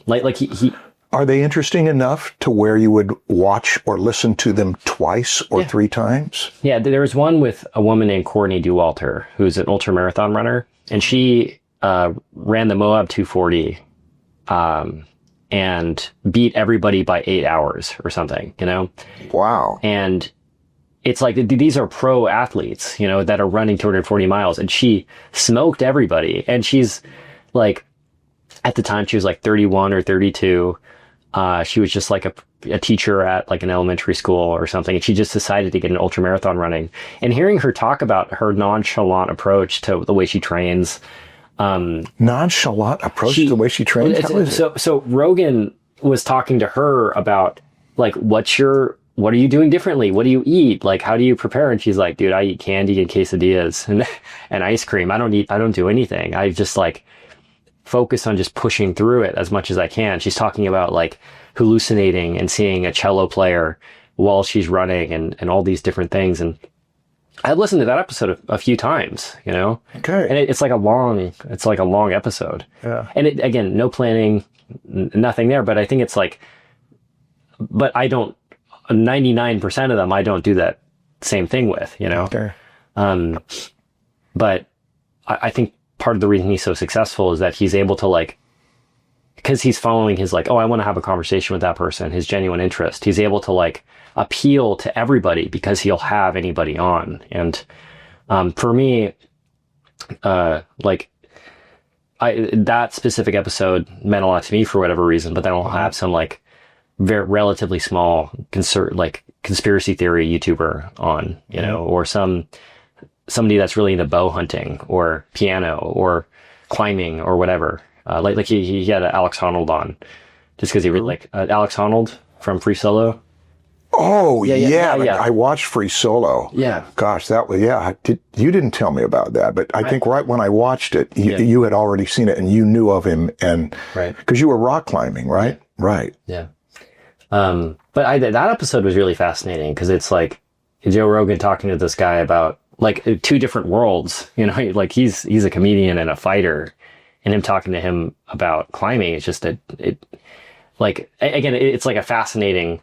like he are they interesting enough to where you would watch or listen to them twice or three times? Yeah, there was one with a woman named Courtney Dauwalter, who's an ultramarathon runner, and she ran the Moab 240 and beat everybody by 8 hours or something, Wow. And it's like, these are pro athletes, that are running 240 miles, and she smoked everybody. And she's like, at the time she was like 31 or 32. She was just like a teacher at like an elementary school or something. And she just decided to get an ultramarathon running, and hearing her talk about her nonchalant approach to the way she trains. Nonchalant approach to the way she trains? How is it? So Rogan was talking to her about like, what are you doing differently? What do you eat? Like, how do you prepare? And she's like, dude, I eat candy and quesadillas and ice cream. I don't do anything. I just like focus on just pushing through it as much as I can. She's talking about like hallucinating and seeing a cello player while she's running and all these different things. And I've listened to that episode a few times, Okay. And it's like a long episode. Yeah. And again, no planning, nothing there, but I think it's like, but I don't, 99% of them, I don't do that same thing with, Okay. But I think part of the reason he's so successful is that he's able to like, because he's following his like, oh, I want to have a conversation with that person, his genuine interest. He's able to like appeal to everybody because he'll have anybody on. And for me, like that specific episode meant a lot to me for whatever reason. But then I'll have some like very relatively small conspiracy theory YouTuber on, or somebody that's really into bow hunting or piano or climbing or whatever. Like he had Alex Honnold on just because he really like Alex Honnold from Free Solo. Oh, yeah. I watched Free Solo. Yeah. Gosh, that was, you didn't tell me about that, but I think right when I watched it, you had already seen it and you knew of him, and because you were rock climbing, right? Right. Yeah. But that episode was really fascinating because it's like Joe Rogan talking to this guy about like two different worlds, like he's a comedian and a fighter, and him talking to him about climbing. It's just it's like a fascinating.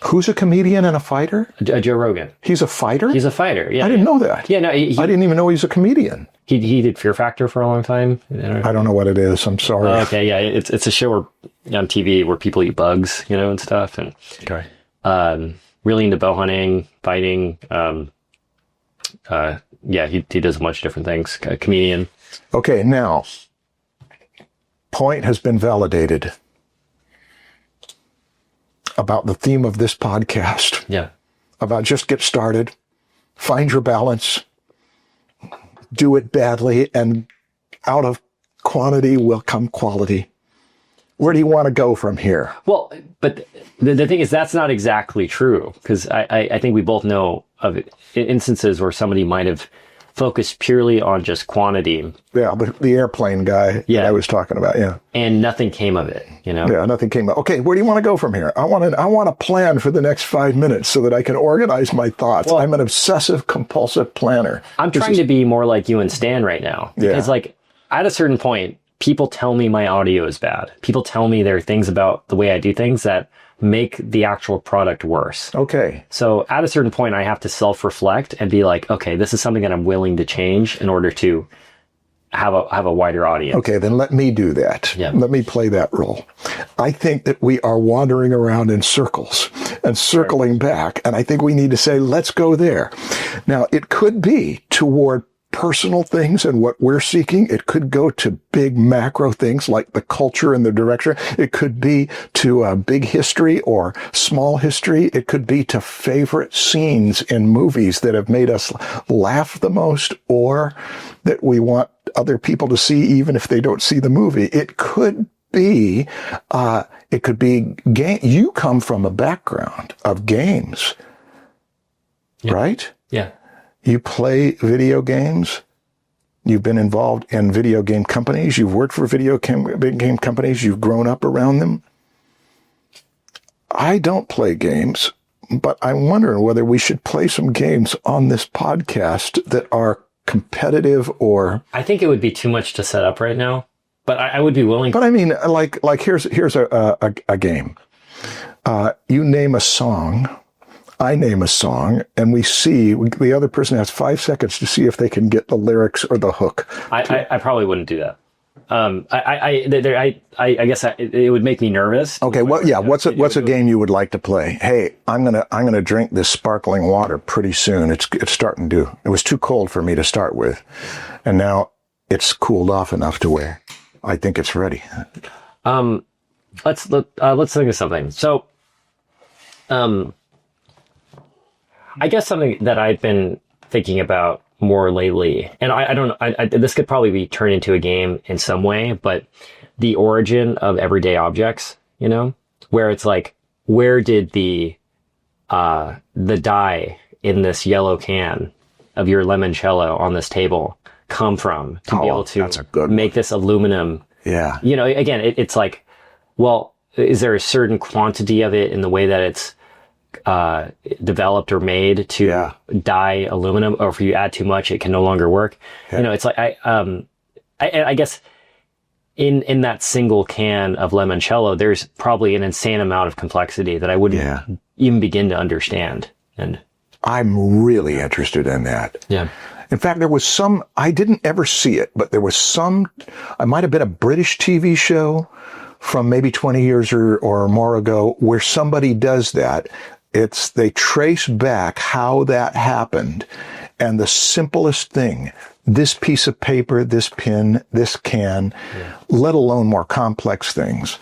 Who's a comedian and a fighter? Joe Rogan. He's a fighter? He's a fighter, yeah. I didn't know that. Yeah, no. I didn't even know he's a comedian. He did Fear Factor for a long time. I don't know what it is. I'm sorry. Oh, okay, yeah. It's a show on TV where people eat bugs, and stuff. And okay. Really into bow hunting, fighting. He does a bunch of different things. A comedian. Okay, now, point has been validated about the theme of this podcast. Yeah. About just get started, find your balance, do it badly, and out of quantity will come quality. Where do you want to go from here? Well, but the thing is, that's not exactly true, because I think we both know of instances where somebody might have focused purely on just quantity. Yeah, the airplane guy that I was talking about, and nothing came of it, Yeah, nothing came of it. Okay, where do you want to go from here? I want to plan for the next 5 minutes so that I can organize my thoughts. Well, I'm an obsessive compulsive planner. I'm trying to be more like you and Stan right now, because like at a certain point, people tell me my audio is bad. People tell me there are things about the way I do things that make the actual product worse. Okay. So at a certain point, I have to self-reflect and be like, okay, this is something that I'm willing to change in order to have a wider audience. Okay, then let me do that. Yeah. Let me play that role. I think that we are wandering around in circles and circling back, and I think we need to say, let's go there. Now, it could be toward personal things and what we're seeking. It could go to big macro things like the culture and the direction. It could be to a big history or small history. It could be to favorite scenes in movies that have made us laugh the most or that we want other people to see even if they don't see the movie. It could be game. You come from a background of games, right? Yeah. You play video games. You've been involved in video game companies. You've worked for video game companies. You've grown up around them. I don't play games, but I'm wondering whether we should play some games on this podcast that are competitive or... I think it would be too much to set up right now, but I would be willing. But I mean, like here's a game. You name a song. I name a song, and the other person has 5 seconds to see if they can get the lyrics or the hook. I probably wouldn't do that. I guess it would make me nervous. Okay, well, yeah. What's a game you would like to play? Hey, I'm gonna drink this sparkling water pretty soon. It's starting to. It was too cold for me to start with, and now it's cooled off enough to where I think it's ready. Let's think of something. So, I guess something that I've been thinking about more lately, and I don't know, this could probably be turned into a game in some way, but the origin of everyday objects, where it's like, where did the dye in this yellow can of your limoncello on this table come from to be able to make this aluminum? Yeah. Again, it's like, well, is there a certain quantity of it in the way that it's developed or made to dye aluminum, or if you add too much, it can no longer work. Yeah. It's like, I guess in that single can of limoncello, there's probably an insane amount of complexity that I wouldn't even begin to understand. And I'm really interested in that. Yeah. In fact, there was I didn't ever see it, but there was it might have been a British TV show from maybe 20 years or more ago where somebody does that. They trace back how that happened, and the simplest thing, this piece of paper, this pen, this can, let alone more complex things,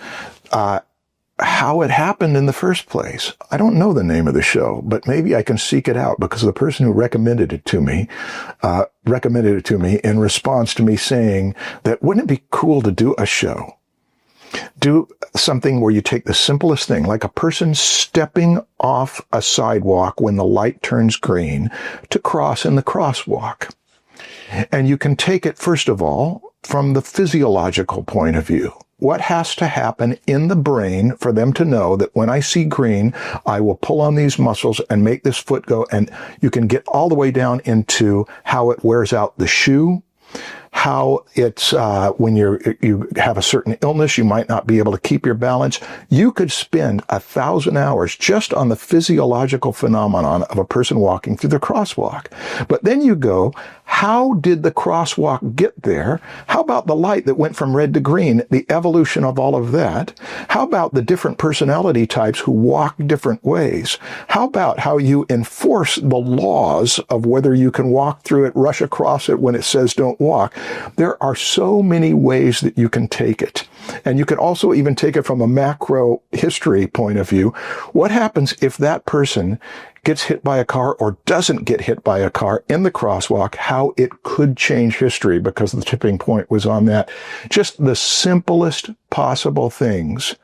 how it happened in the first place. I don't know the name of the show, but maybe I can seek it out because the person who recommended it to me in response to me saying that wouldn't it be cool to do a show? Do something where you take the simplest thing, like a person stepping off a sidewalk when the light turns green to cross in the crosswalk. And you can take it, first of all, from the physiological point of view. What has to happen in the brain for them to know that when I see green, I will pull on these muscles and make this foot go? And you can get all the way down into how it wears out the shoe, how it's when you have a certain illness, you might not be able to keep your balance. You could spend 1,000 hours just on the physiological phenomenon of a person walking through the crosswalk. But then you go, how did the crosswalk get there? How about the light that went from red to green, the evolution of all of that? How about the different personality types who walk different ways? How about how you enforce the laws of whether you can walk through it, rush across it when it says don't walk? There are so many ways that you can take it. And you can also even take it from a macro history point of view. What happens if that person gets hit by a car or doesn't get hit by a car in the crosswalk, how it could change history because the tipping point was on that. Just the simplest possible things,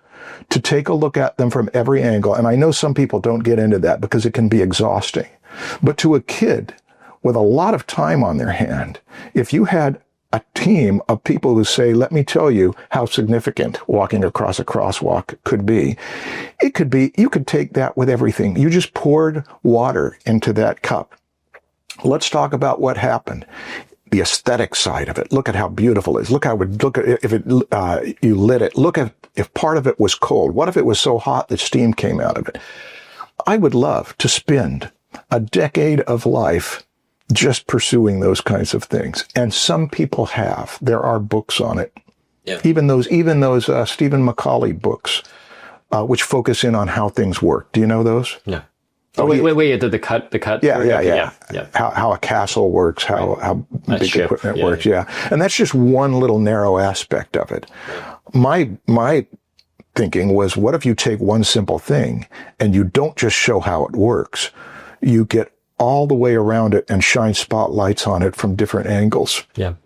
to take a look at them from every angle. And I know some people don't get into that because it can be exhausting. But to a kid with a lot of time on their hand, if you had a team of people who say, let me tell you how significant walking across a crosswalk could be. It could be, you could take that with everything. You just poured water into that cup. Let's talk about what happened. the aesthetic side of it. Look at how beautiful it is. Look at if you lit it. Look at if part of it was cold. What if it was so hot that steam came out of it? I would love to spend a decade of life just pursuing those kinds of things. And some people have. There are books on it. Yeah. Even those Stephen Macaulay books, which focus in on how things work. Do you know those? No. Oh, wait, the cut. Yeah. How a castle works, how big equipment works. Yeah. And that's just one little narrow aspect of it. My thinking was, what if you take one simple thing and you don't just show how it works, you get all the way around it and shine spotlights on it from different angles. Yeah.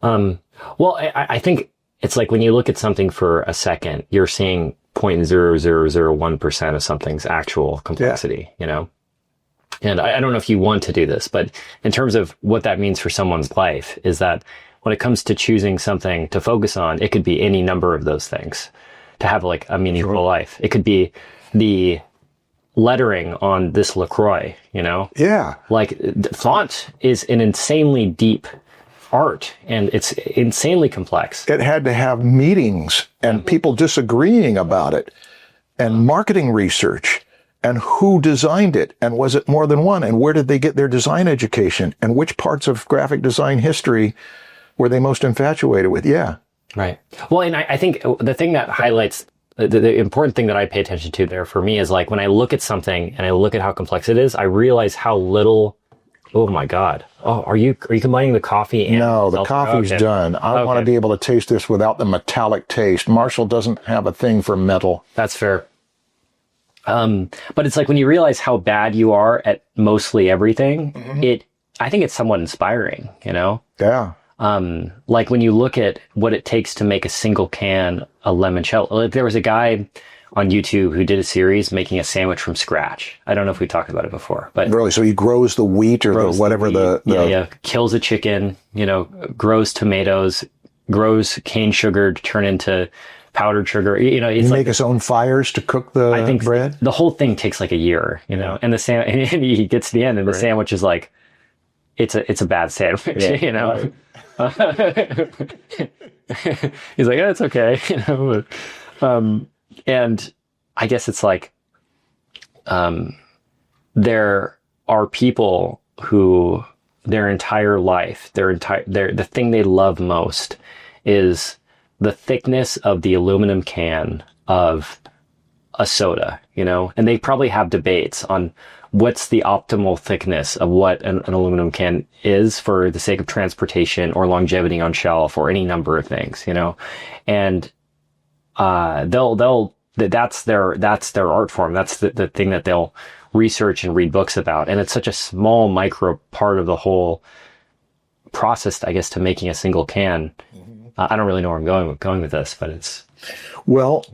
Well, I think it's like when you look at something for a second, you're seeing 0.0001% of something's actual complexity, you know? And I don't know if you want to do this, but in terms of what that means for someone's life is that when it comes to choosing something to focus on, it could be any number of those things to have like a meaningful life. It could be the lettering on this LaCroix, you know? Yeah. Like font is an insanely deep art, and it's insanely complex. It had to have meetings and people disagreeing about it, and marketing research, and who designed it, and was it more than one, and where did they get their design education, and which parts of graphic design history were they most infatuated with? Yeah. Right. Well, and I think the thing that highlights the important thing that I pay attention to there for me is like when I look at something and I look at how complex it is, I realize how little. Oh my God. Oh, are you combining the coffee and No, the coffee's done. I want to be able to taste this without the metallic taste. Marshall doesn't have a thing for metal. That's fair. But it's like when you realize how bad you are at mostly everything, I think it's somewhat inspiring, you know? Yeah. Like when you look at what it takes to make a single can of limoncello. There was a guy on YouTube who did a series making a sandwich from scratch. I don't know if we talked about it before, but really, so he grows the wheat or the whatever the kills a chicken, you know, grows tomatoes, grows cane sugar to turn into powdered sugar. You know, it's make his own fires to cook the bread. The whole thing takes like a year, you know, and and he gets to the end and the sandwich is like, it's a bad sandwich, you know. He's like, it's okay, you know. And I guess it's like, there are people who their entire life, the thing they love most is the thickness of the aluminum can of a soda, you know, and they probably have debates on what's the optimal thickness of what an aluminum can is for the sake of transportation or longevity on shelf or any number of things, you know, and that's their art form. That's the thing that they'll research and read books about. And it's such a small micro part of the whole process, I guess, to making a single can. I don't really know where I'm going with this, but it's. Well,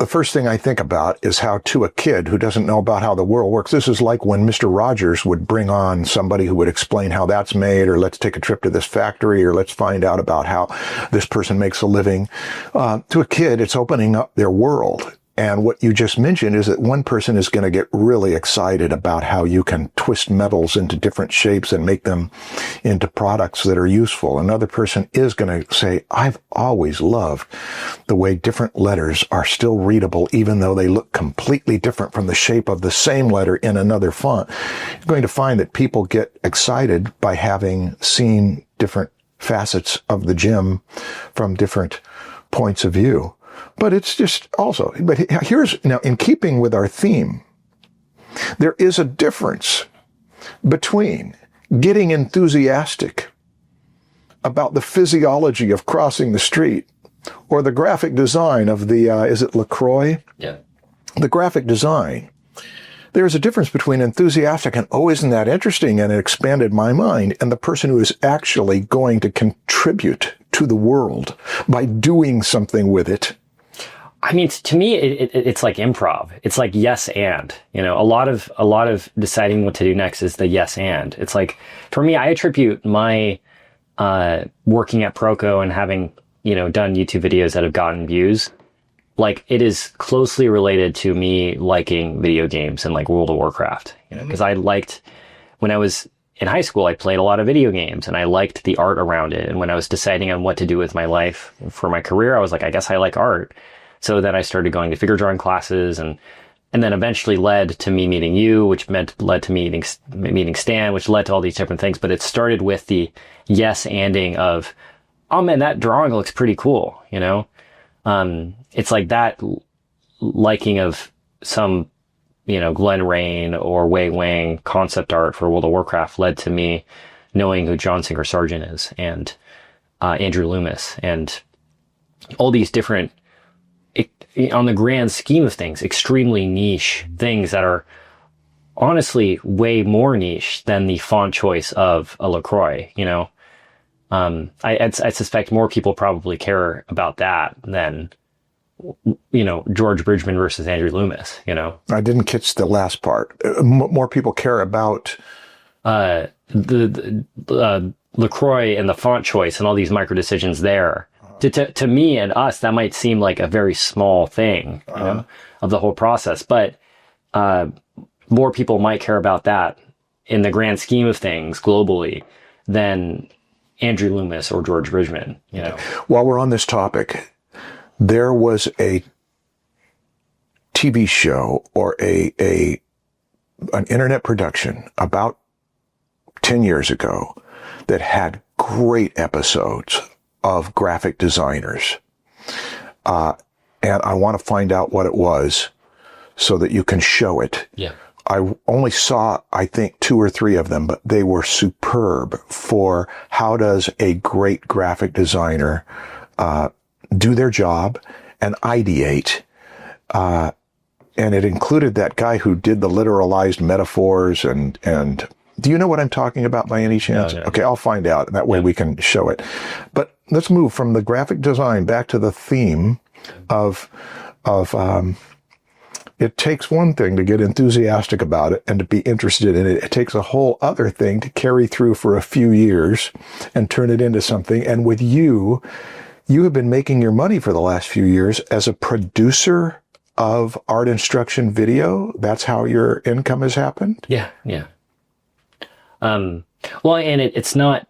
the first thing I think about is how to a kid who doesn't know about how the world works. This is like when Mr. Rogers would bring on somebody who would explain how that's made, or let's take a trip to this factory, or let's find out about how this person makes a living. To a kid, it's opening up their world. And what you just mentioned is that one person is going to get really excited about how you can twist metals into different shapes and make them into products that are useful. Another person is going to say, I've always loved the way different letters are still readable, even though they look completely different from the shape of the same letter in another font. You're going to find that people get excited by having seen different facets of the gem from different points of view. But it's just also, but now in keeping with our theme, there is a difference between getting enthusiastic about the physiology of crossing the street or the graphic design of the, is it LaCroix? Yeah. The graphic design. There's a difference between enthusiastic and, oh, isn't that interesting? And it expanded my mind. And the person who is actually going to contribute to the world by doing something with it. I mean, to me, it's like improv. It's like yes and, you know, a lot of deciding what to do next is the yes and. It's like, for me, I attribute my working at Proco and having, you know, done YouTube videos that have gotten views, like it is closely related to me liking video games and like World of Warcraft, you know, because I liked when I was in high school, I played a lot of video games and I liked the art around it. And when I was deciding on what to do with my life for my career, I was like, I guess I like art. So then I started going to figure drawing classes, and then eventually led to me meeting you, which led to me meeting Stan, which led to all these different things. But it started with the yes-anding of, oh man, that drawing looks pretty cool. You know, it's like that liking of some, you know, Glenn Rain or Wei Wang concept art for World of Warcraft led to me knowing who John Singer Sargent is, and Andrew Loomis, and all these different, on the grand scheme of things, extremely niche things that are honestly way more niche than the font choice of a LaCroix, you know. I suspect more people probably care about that than, you know, George Bridgman versus Andrew Loomis, you know. I didn't catch the last part. More people care about the LaCroix and the font choice and all these micro decisions there. To me and us, that might seem like a very small thing, you know, of the whole process, but more people might care about that in the grand scheme of things globally than Andrew Loomis or George Bridgman, you know. While we're on this topic, there was a TV show or an internet production about 10 years ago that had great episodes of graphic designers. And I want to find out what it was so that you can show it. Yeah. I only saw, I think, 2 or 3 of them, but they were superb for how does a great graphic designer do their job and ideate. And it included that guy who did the literalized metaphors and do you know what I'm talking about by any chance? No. Okay, I'll find out. That way we can show it. But let's move from the graphic design back to the theme of it takes one thing to get enthusiastic about it and to be interested in it. It takes a whole other thing to carry through for a few years and turn it into something. And with you have been making your money for the last few years as a producer of art instruction video. That's how your income has happened? Yeah. Well, and it's not,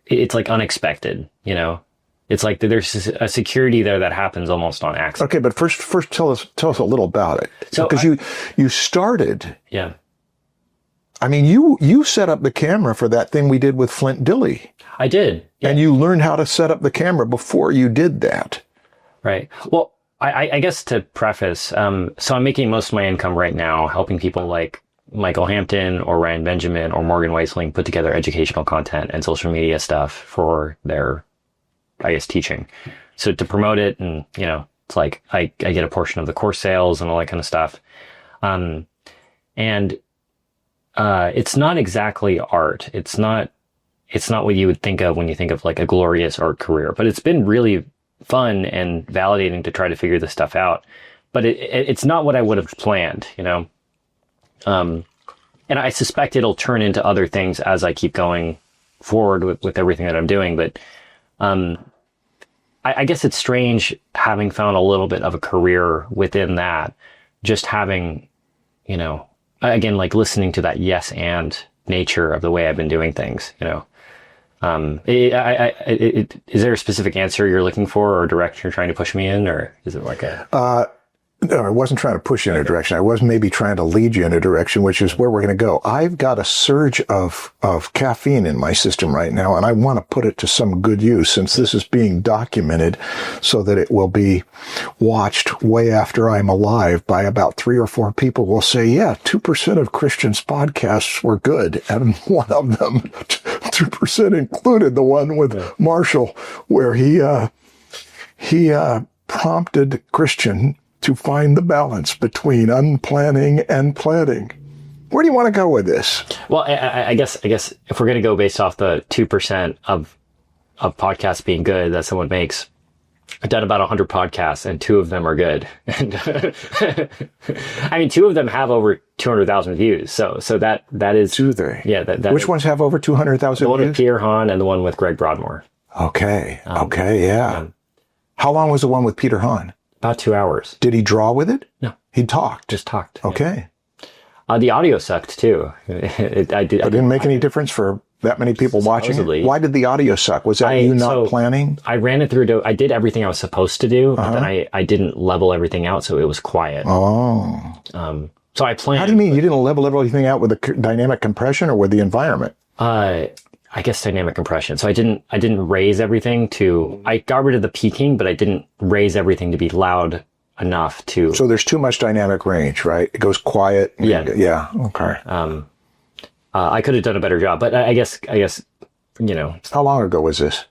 it's like unexpected, you know. It's like there's a security there that happens almost on accident. Okay, but first tell us a little about it. So because you started. Yeah. I mean, you set up the camera for that thing we did with Flint Dilley. I did. Yeah. And you learned how to set up the camera before you did that. Right. Well, I guess to preface, so I'm making most of my income right now helping people like Michael Hampton or Ryan Benjamin or Morgan Weistling put together educational content and social media stuff for their, I guess, teaching. So to promote it, and, you know, it's like I get a portion of the course sales and all that kind of stuff. And it's not exactly art. It's not what you would think of when you think of like a glorious art career, but it's been really fun and validating to try to figure this stuff out. But it's not what I would have planned, you know? And I suspect it'll turn into other things as I keep going forward with everything that I'm doing. But, I guess it's strange having found a little bit of a career within that, just having, you know, again, like listening to that yes and nature of the way I've been doing things, you know. Is there a specific answer you're looking for or direction you're trying to push me in, or is it like a... No, I wasn't trying to push you in a direction. I was maybe trying to lead you in a direction, which is where we're going to go. I've got a surge of caffeine in my system right now, and I want to put it to some good use since this is being documented so that it will be watched way after I'm alive by about 3 or 4 people will say, yeah, 2% of Christians' podcasts were good. And one of them, 2% included the one with Marshall, where he prompted Christian to find the balance between unplanning and planning. Where do you want to go with this? Well, I guess if we're going to go based off the 2% of podcasts being good that someone makes, I've done about 100 podcasts and 2 of them are good. And I mean, 2 of them have over 200,000 views. So that is. Do they? Yeah. Which ones have over 200,000 views? The one with Peter Hahn and the one with Greg Broadmoor. Okay. Yeah. How long was the one with Peter Hahn? About 2 hours. Did he draw with it? No. He talked? Just talked. Okay. The audio sucked too. It didn't make any difference for that many people watching it? Why did the audio suck? Was that you not planning? I ran it through. I did everything I was supposed to do, but then I didn't level everything out, so it was quiet. Oh. So I planned. How do you mean you didn't level everything out with the dynamic compression or with the environment? I guess dynamic compression. So I didn't raise everything I got rid of the peaking, but I didn't raise everything to be loud enough to. So there's too much dynamic range, right? It goes quiet. Yeah. Yeah. Okay. I could have done a better job, but I guess, How long ago was this?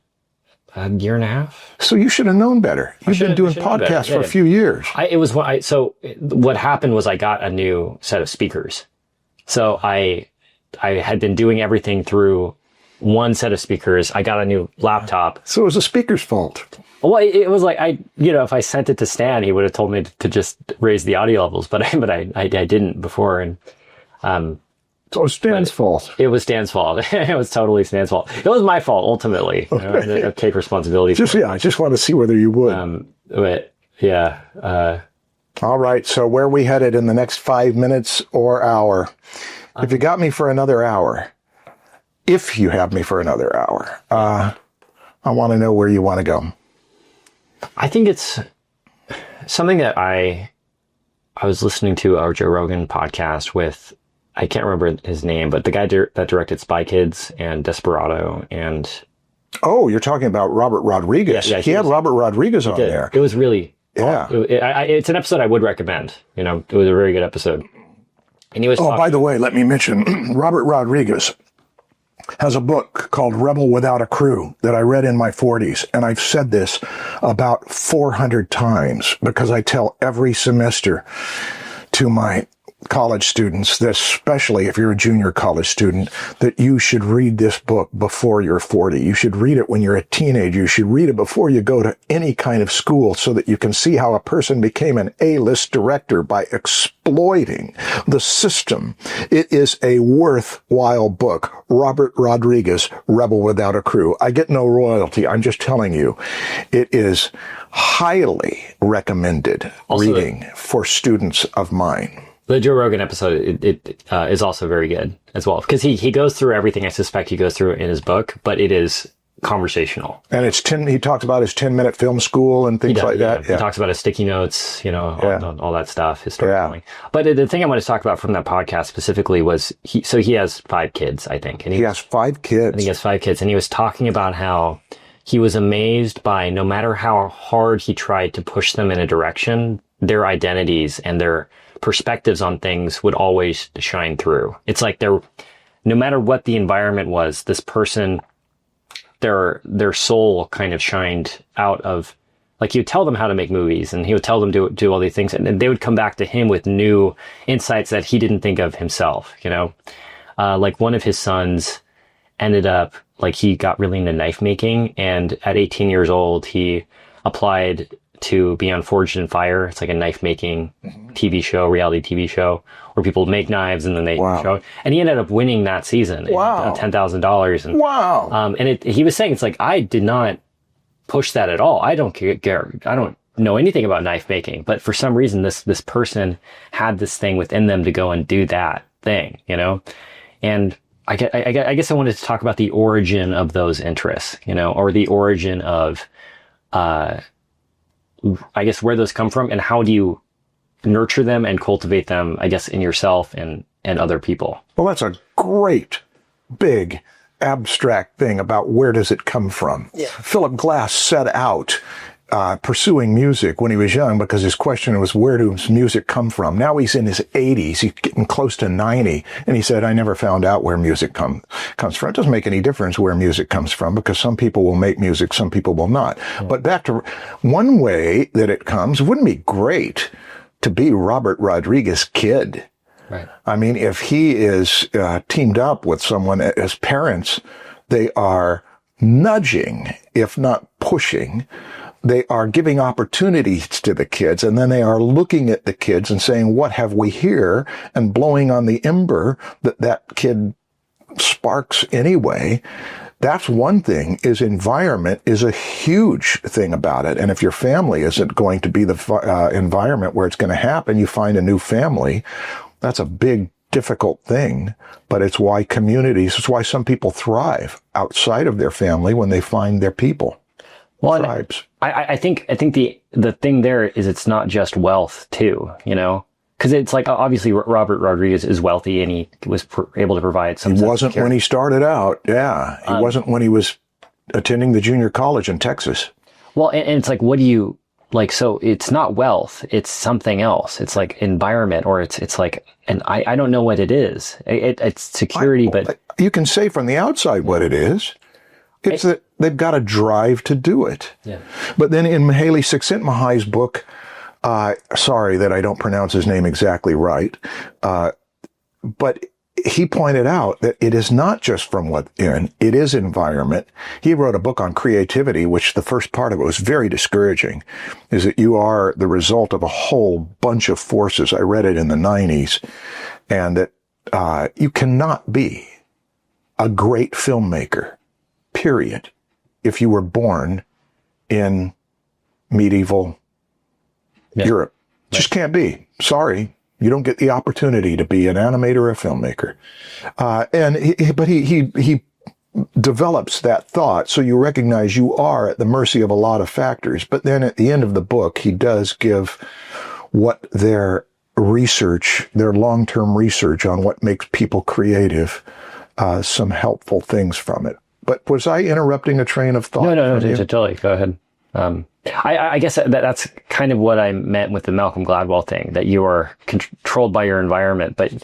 A year and a half. So you should have known better. You've been doing podcasts for a few years. So what happened was I got a new set of speakers. So I had been doing everything through one set of speakers. I got a new laptop. So it was the speaker's fault. Well, it was like if I sent it to Stan, he would have told me to just raise the audio levels, but I didn't before, and so it was Stan's fault. It was Stan's fault. It was totally Stan's fault. It was my fault ultimately. Okay. I take responsibility. I just want to see whether you would. But yeah. All right. So where are we headed in the next 5 minutes or hour? If you got me for another hour, if you have me for another hour, I want to know where you want to go. I think it's something that I was listening to our Joe Rogan podcast with, I can't remember his name, but the guy that directed Spy Kids and Desperado and... Oh, you're talking about Robert Rodriguez. Yeah, he had Robert Rodriguez on there. It was really... Yeah. It's an episode I would recommend. It was a very good episode. And he was by the way, let me mention, Robert Rodriguez has a book called Rebel Without a Crew that I read in my 40s. And I've said this about 400 times because I tell every semester to my college students, that especially if you're a junior college student, that you should read this book before you're 40. You should read it when you're a teenager. You should read it before you go to any kind of school so that you can see how a person became an A-list director by exploiting the system. It is a worthwhile book. Robert Rodriguez, Rebel Without a Crew. I get no royalty. I'm just telling you. It is highly recommended reading for students of mine. The Joe Rogan episode it is also very good as well, because he goes through everything I suspect he goes through in his book, but it is conversational. And he talks about his 10-minute film school and things like that. Yeah. He talks about his sticky notes, all that stuff, his storytelling. Yeah. But the thing I want to talk about from that podcast specifically was he has 5 kids, I think. And he has 5 kids. I think he has 5 kids. And he was talking about how he was amazed by no matter how hard he tried to push them in a direction, their identities and their perspectives on things would always shine through. It's like no matter what the environment was, this person, their soul kind of shined out of, like, he would tell them how to make movies and he would tell them to do all these things, and they would come back to him with new insights that he didn't think of himself, like one of his sons ended up, like, he got really into knife making, and at 18 years old, he applied to be on Forged in Fire. It's like a knife making TV show, reality TV show, where people make knives and then they show. And he ended up winning that season. Wow. $10,000. Wow. And he was saying, it's like, I did not push that at all. I don't care. I don't know anything about knife making, but for some reason, this person had this thing within them to go and do that thing, And I guess I wanted to talk about the origin of those interests, or the origin of, I guess, where those come from and how do you nurture them and cultivate them, I guess, in yourself and other people. Well, that's a great, big, abstract thing about where does it come from. Yeah. Philip Glass set out pursuing music when he was young because his question was, where does music come from? Now he's in his 80s. He's getting close to 90. And he said, I never found out where music comes from. It doesn't make any difference where music comes from because some people will make music, some people will not. Yeah. But back to one way that it comes, wouldn't it be great to be Robert Rodriguez's kid? Right. I mean, if he is teamed up with someone as parents, they are nudging, if not pushing. They are giving opportunities to the kids, and then they are looking at the kids and saying, what have we here? And blowing on the ember that kid sparks anyway. That's one thing. Is environment is a huge thing about it. And if your family isn't going to be the environment where it's going to happen, you find a new family. That's a big difficult thing, but it's why it's why some people thrive outside of their family when they find their people. Well, tribes. I think the thing there is it's not just wealth too, you know, because it's like obviously Robert Rodriguez is wealthy and he was able to provide some. He wasn't when he started out. Yeah, he wasn't when he was attending the junior college in Texas. Well, and it's like, what do you like? So it's not wealth; it's something else. It's like environment, or it's like, and I don't know what it is. It's security, but you can say from the outside what it is. It's that they've got a drive to do it. Yeah. But then in Mihaly Csikszentmihalyi's book, sorry that I don't pronounce his name exactly right, but he pointed out that it is not just from within, it is environment. He wrote a book on creativity, which the first part of it was very discouraging, is that you are the result of a whole bunch of forces. I read it in the 90s, and that you cannot be a great filmmaker, period, if you were born in medieval Europe. Just can't be. Sorry. You don't get the opportunity to be an animator or a filmmaker. But he develops that thought, so you recognize you are at the mercy of a lot of factors. But then at the end of the book, he does give what their long-term research on what makes people creative, some helpful things from it. But was I interrupting a train of thought? No, totally. Go ahead. I guess that's kind of what I meant with the Malcolm Gladwell thing, that you are controlled by your environment. But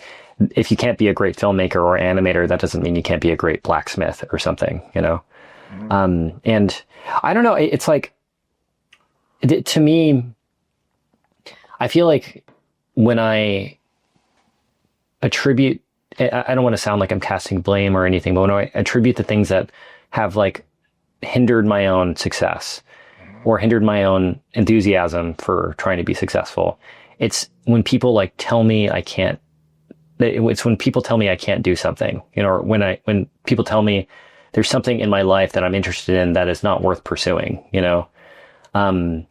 if you can't be a great filmmaker or animator, that doesn't mean you can't be a great blacksmith or something, you know? Mm-hmm. And I don't know. It's like, to me, I feel like when I attribute, I don't want to sound like I'm casting blame or anything, but when I attribute the things that have like hindered my own success or hindered my own enthusiasm for trying to be successful, it's when people like tell me I can't, it's when people tell me I can't do something, you know, or when people tell me there's something in my life that I'm interested in that is not worth pursuing, you know?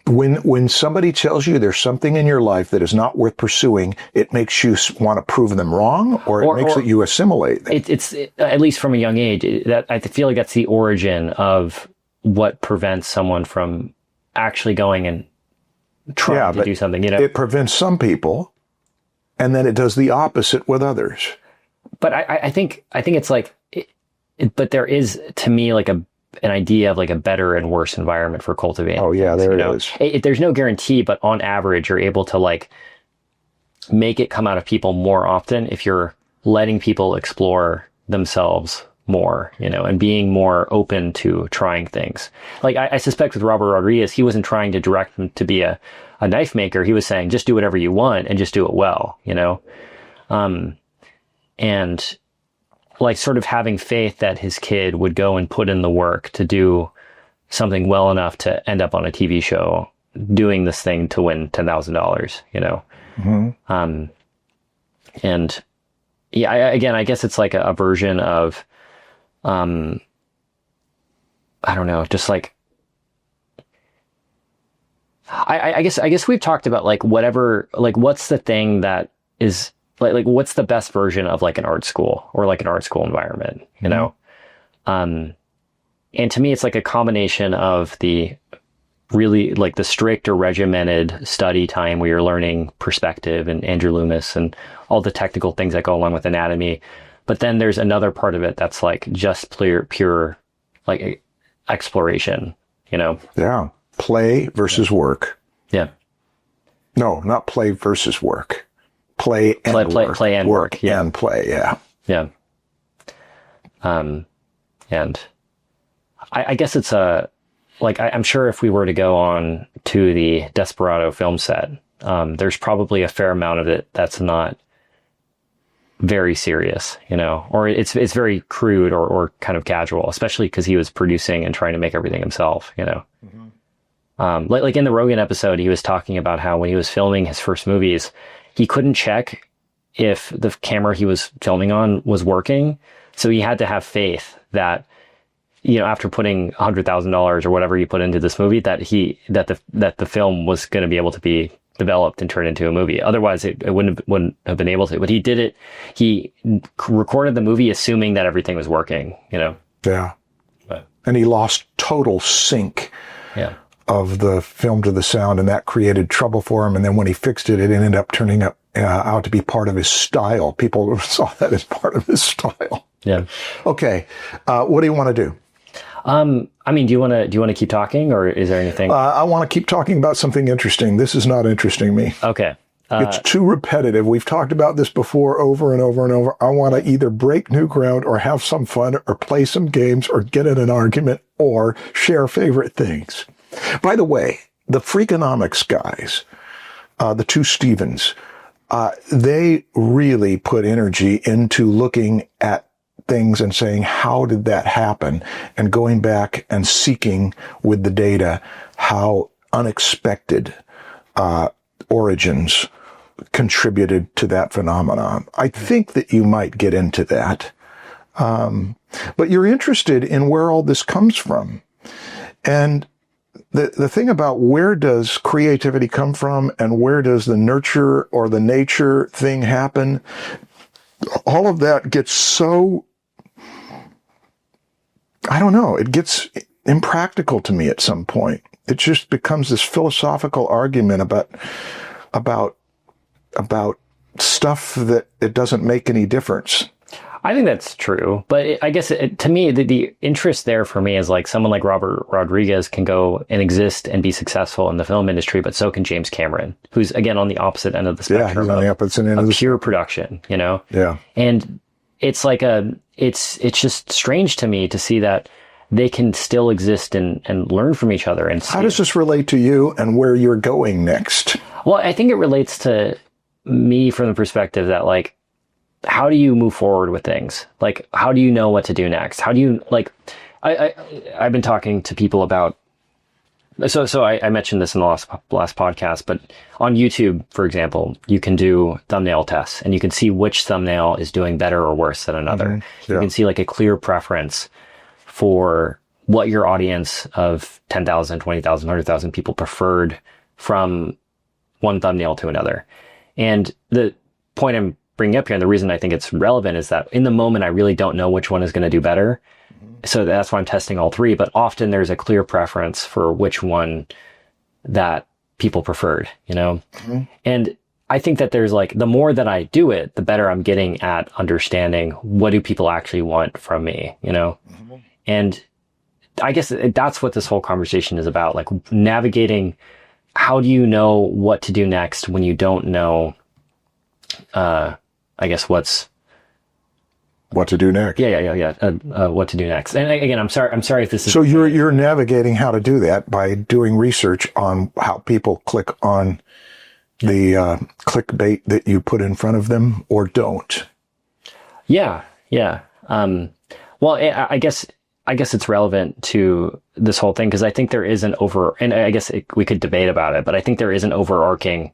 When somebody tells you there's something in your life that is not worth pursuing, it makes you want to prove them wrong, or it makes you assimilate them. It's at least from a young age, that I feel like that's the origin of what prevents someone from actually going and trying to do something. You know, it prevents some people, and then it does the opposite with others. But I think it's like, but there is, to me, like an idea of like a better and worse environment for cultivating. Oh yeah, there it is. There's no guarantee, but on average, you're able to like make it come out of people more often if you're letting people explore themselves more, you know, and being more open to trying things. Like I suspect with Robert Rodriguez, he wasn't trying to direct him to be a knife maker. He was saying, just do whatever you want and just do it well, you know? And like sort of having faith that his kid would go and put in the work to do something well enough to end up on a TV show doing this thing to win $10,000, you know? Mm-hmm. And yeah, I guess it's like a version of, I don't know, just like, I guess we've talked about like whatever, like what's the thing that is like what's the best version of like an art school or like an art school environment, you know? And to me, it's like a combination of the really like the strict or regimented study time where you're learning perspective and Andrew Loomis and all the technical things that go along with anatomy. But then there's another part of it that's like just pure like exploration, you know? Yeah. Play versus work. Yeah. No, not play versus work. Play and work. Play and work. Yeah. And play. Yeah. Yeah. And I guess it's like, I'm sure if we were to go on to the Desperado film set, there's probably a fair amount of it that's not very serious, you know, or it's very crude or kind of casual, especially because he was producing and trying to make everything himself, you know. Mm-hmm. Like in the Rogan episode, he was talking about how when he was filming his first movies, he couldn't check if the camera he was filming on was working. So he had to have faith that, you know, after putting $100,000 or whatever he put into this movie, that the film was going to be able to be developed and turned into a movie. Otherwise, it wouldn't have been able to. But he did it. He recorded the movie assuming that everything was working, Yeah. But, and he lost total sync of the film to the sound, and that created trouble for him. And then when he fixed it, it ended up turning out to be part of his style. People saw that as part of his style. Yeah. Okay. What do you want to do? Do you want to keep talking, or is there anything? I want to keep talking about something interesting. This is not interesting me. Okay. It's too repetitive. We've talked about this before over and over and over. I want to either break new ground or have some fun or play some games or get in an argument or share favorite things. By the way, the Freakonomics guys, the two Stevens, they really put energy into looking at things and saying, how did that happen? And going back and seeking with the data how unexpected origins contributed to that phenomenon. I think that you might get into that. But you're interested in where all this comes from. And the thing about where does creativity come from and where does the nurture or the nature thing happen, all of that gets so, I don't know, it gets impractical to me at some point. It just becomes this philosophical argument about stuff that it doesn't make any difference. I think that's true, but I guess to me, the interest there for me is like someone like Robert Rodriguez can go and exist and be successul in the film industry, but so can James Cameron, who's again on the opposite end of the spectrum. Yeah, he's on the opposite end of the pure production, Yeah. And it's like it's just strange to me to see that they can still exist and learn from each other. And how does this relate to you and where you're going next? Well, I think it relates to me from the perspective that, like, how do you move forward with things? Like, how do you know what to do next? How do you, like, I've been talking to people about, so I mentioned this in the last podcast, but on YouTube, for example, you can do thumbnail tests and you can see which thumbnail is doing better or worse than another. Mm-hmm. Yeah. You can see like a clear preference for what your audience of 10,000, 20,000, 100,000 people preferred from one thumbnail to another. And the point I'm bringing up here, and the reason I think it's relevant, is that in the moment, I really don't know which one is going to do better. Mm-hmm. So that's why I'm testing all three. But often there's a clear preference for which one that people preferred, Mm-hmm. And I think that there's like, the more that I do it, the better I'm getting at understanding what do people actually want from me, Mm-hmm. And I guess that's what this whole conversation is about, like navigating. How do you know what to do next when you don't know, I guess what to do next? Yeah. What to do next? And again, I'm sorry if this is. So you're navigating how to do that by doing research on how people click on the clickbait that you put in front of them or don't. Yeah. Well, I guess it's relevant to this whole thing because I think there is and I guess we could debate about it, but I think there is an overarching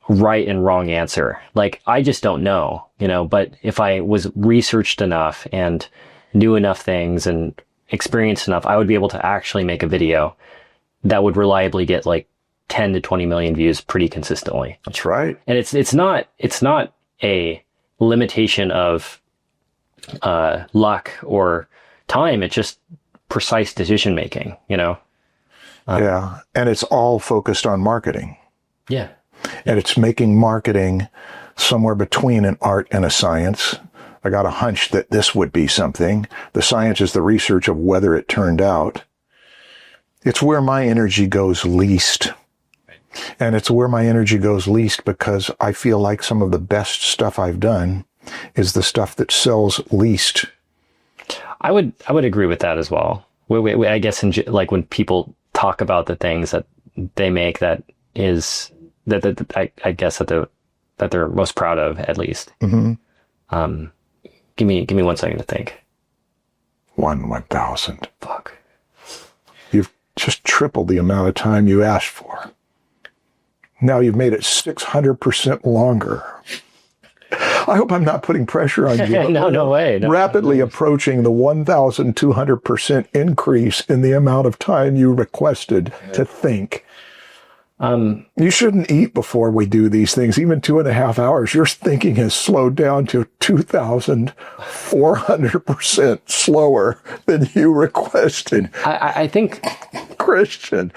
right and wrong answer. Like, I just don't know, but if I was researched enough and knew enough things and experienced enough, I would be able to actually make a video that would reliably get like 10 to 20 million views pretty consistently. That's right. And it's not a limitation of luck or time. It's just precise decision making, Yeah. And it's all focused on marketing. Yeah. And it's making marketing somewhere between an art and a science. I got a hunch that this would be something. The science is the research of whether it turned out. It's where my energy goes least. And it's where my energy goes least because I feel like some of the best stuff I've done is the stuff that sells least. I would agree with that as well. I guess like when people talk about the things that they make, that is I guess that they're most proud of, at least. Mm-hmm. Give me 1 second to think. 1,000. Fuck. You've just tripled the amount of time you asked for. Now you've made it 600% longer. I hope I'm not putting pressure on you. No way. No. Rapidly approaching the 1,200% increase in the amount of time you requested to think. You shouldn't eat before we do these things. Even 2.5 hours, your thinking has slowed down to 2,400% slower than you requested. I think, Christian.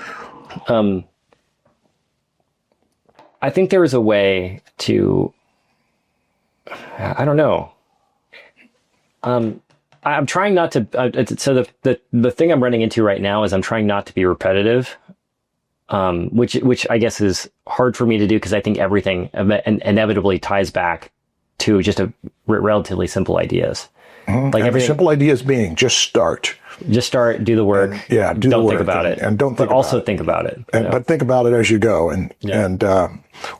I think there is a way to, I don't know. I'm trying not to, so the thing I'm running into right now is I'm trying not to be repetitive. Which I guess is hard for me to do because I think everything inevitably ties back to just a relatively simple ideas. Mm-hmm. Like everything, simple ideas being just start, do the work. And, do don't the think work about it, and don't think. But also think about it. But think about it as you go, and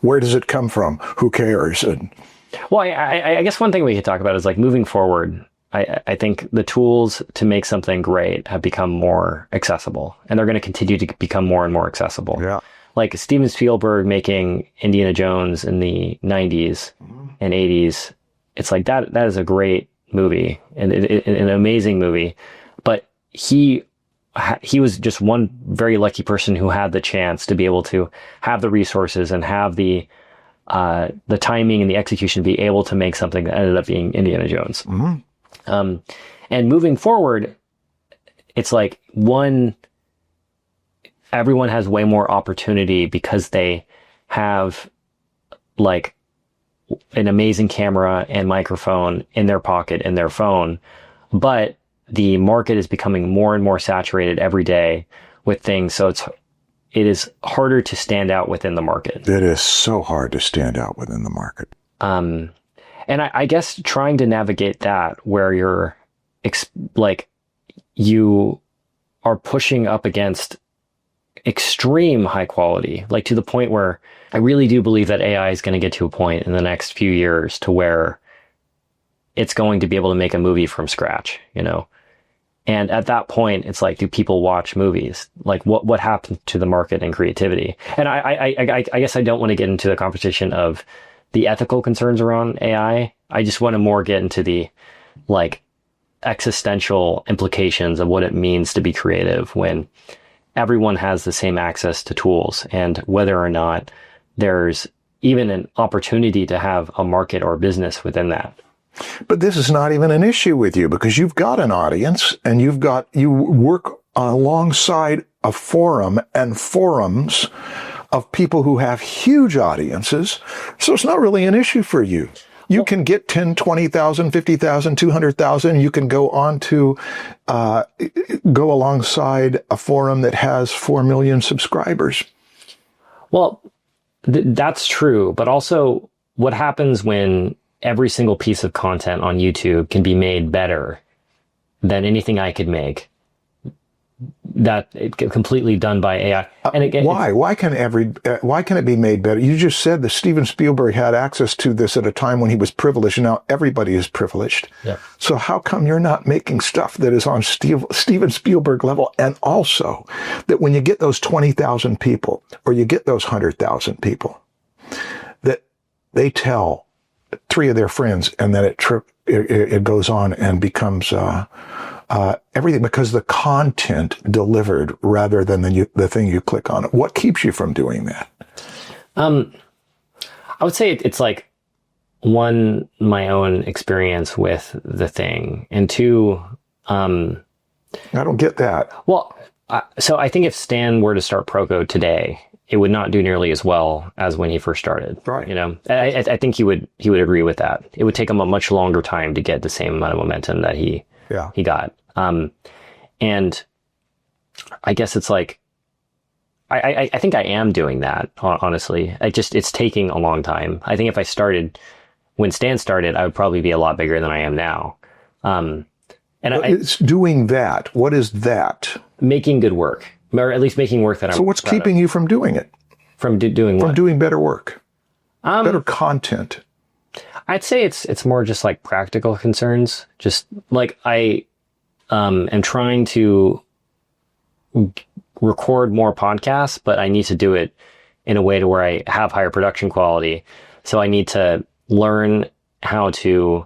where does it come from? Who cares? And well, I guess one thing we could talk about is like moving forward. I think the tools to make something great have become more accessible, and they're going to continue to become more and more accessible. Yeah. Like Steven Spielberg making Indiana Jones in the 90s and 80s. It's like that is a great movie and an amazing movie. But he was just one very lucky person who had the chance to be able to have the resources and have the timing and the execution to be able to make something that ended up being Indiana Jones. Mm-hmm. And moving forward, it's like everyone has way more opportunity because they have like an amazing camera and microphone in their pocket, in their phone. But the market is becoming more and more saturated every day with things. So it is harder to stand out within the market. It is so hard to stand out within the market. And I guess trying to navigate that where you're you are pushing up against extreme high quality, like to the point where I really do believe that AI is going to get to a point in the next few years to where it's going to be able to make a movie from scratch, And at that point, it's like, do people watch movies? Like what happened to the market and creativity? And I guess I don't want to get into the conversation of the ethical concerns around AI. I just want to more get into the existential implications of what it means to be creative when everyone has the same access to tools, and whether or not there's even an opportunity to have a market or business within that. But this is not even an issue with you because you've got an audience and you work alongside a forum and forums of people who have huge audiences. So it's not really an issue for you. You can get 10, 20,000, 50,000, 200,000. You can go on to, go alongside a forum that has 4 million subscribers. Well, that's true. But also what happens when every single piece of content on YouTube can be made better than anything I could make? That it completely done by AI. And again, why? Why can it be made better? You just said that Steven Spielberg had access to this at a time when he was privileged, and now everybody is privileged. Yeah. So how come you're not making stuff that is on Steven Spielberg level? And also that when you get those 20,000 people, or you get those 100,000 people, that they tell 3 of their friends, and then it goes on and becomes everything, because the content delivered rather than the thing you click on. What keeps you from doing that? I would say it's like, one, my own experience with the thing, and 2, I don't get that. Well, so I think if Stan were to start Proco today, it would not do nearly as well as when he first started. Right. I think he would agree with that. It would take him a much longer time to get the same amount of momentum that he got. And I guess it's like, I think I am doing that, honestly. It's taking a long time. I think if I started when Stan started, I would probably be a lot bigger than I am now. It's doing that. What is that? Making good work, or at least making work that I'm. So what's keeping you from doing it? From doing what? From doing better work, better content. I'd say it's more just like practical concerns. Just like I am trying to record more podcasts, but I need to do it in a way to where I have higher production quality. So I need to learn how to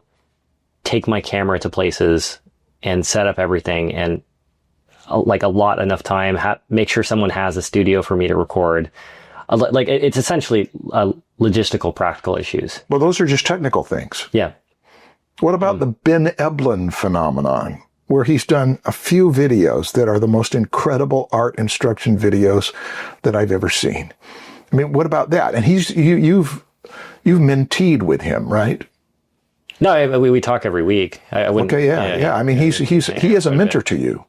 take my camera to places and set up everything, and enough time, make sure someone has a studio for me to record. it's essentially logistical, practical issues. Well, those are just technical things. Yeah. What about the Ben Eblin phenomenon, where he's done a few videos that are the most incredible art instruction videos that I've ever seen? I mean, what about that? And you've menteed with him, right? No, we talk every week. Okay, yeah. I mean, he is a mentor to you.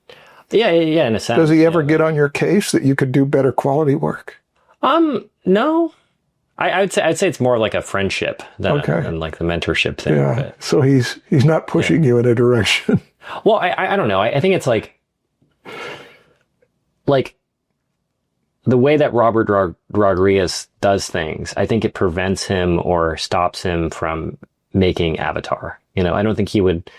Yeah, in a sense. Does he ever get on your case that you could do better quality work? No. I'd say it's more like a friendship than like the mentorship thing. Yeah. But, so he's not pushing you in a direction. Well, I don't know. I think it's like the way that Robert Rodriguez does things. I think it prevents him or stops him from making Avatar. I don't think he would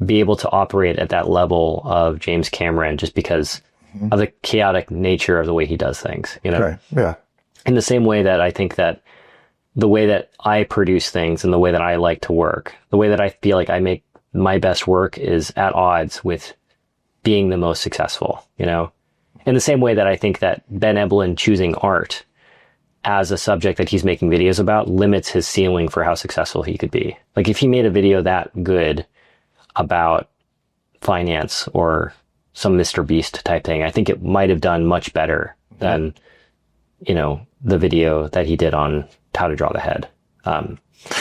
be able to operate at that level of James Cameron just because of the chaotic nature of the way he does things. Right. Yeah. In the same way that I think that the way that I produce things and the way that I like to work, the way that I feel like I make my best work is at odds with being the most successful, In the same way that I think that Ben Eblin choosing art as a subject that he's making videos about limits his ceiling for how successful he could be. Like if he made a video that good about finance or some Mr. Beast type thing, I think it might have done much better than, the video that he did on how to draw the head.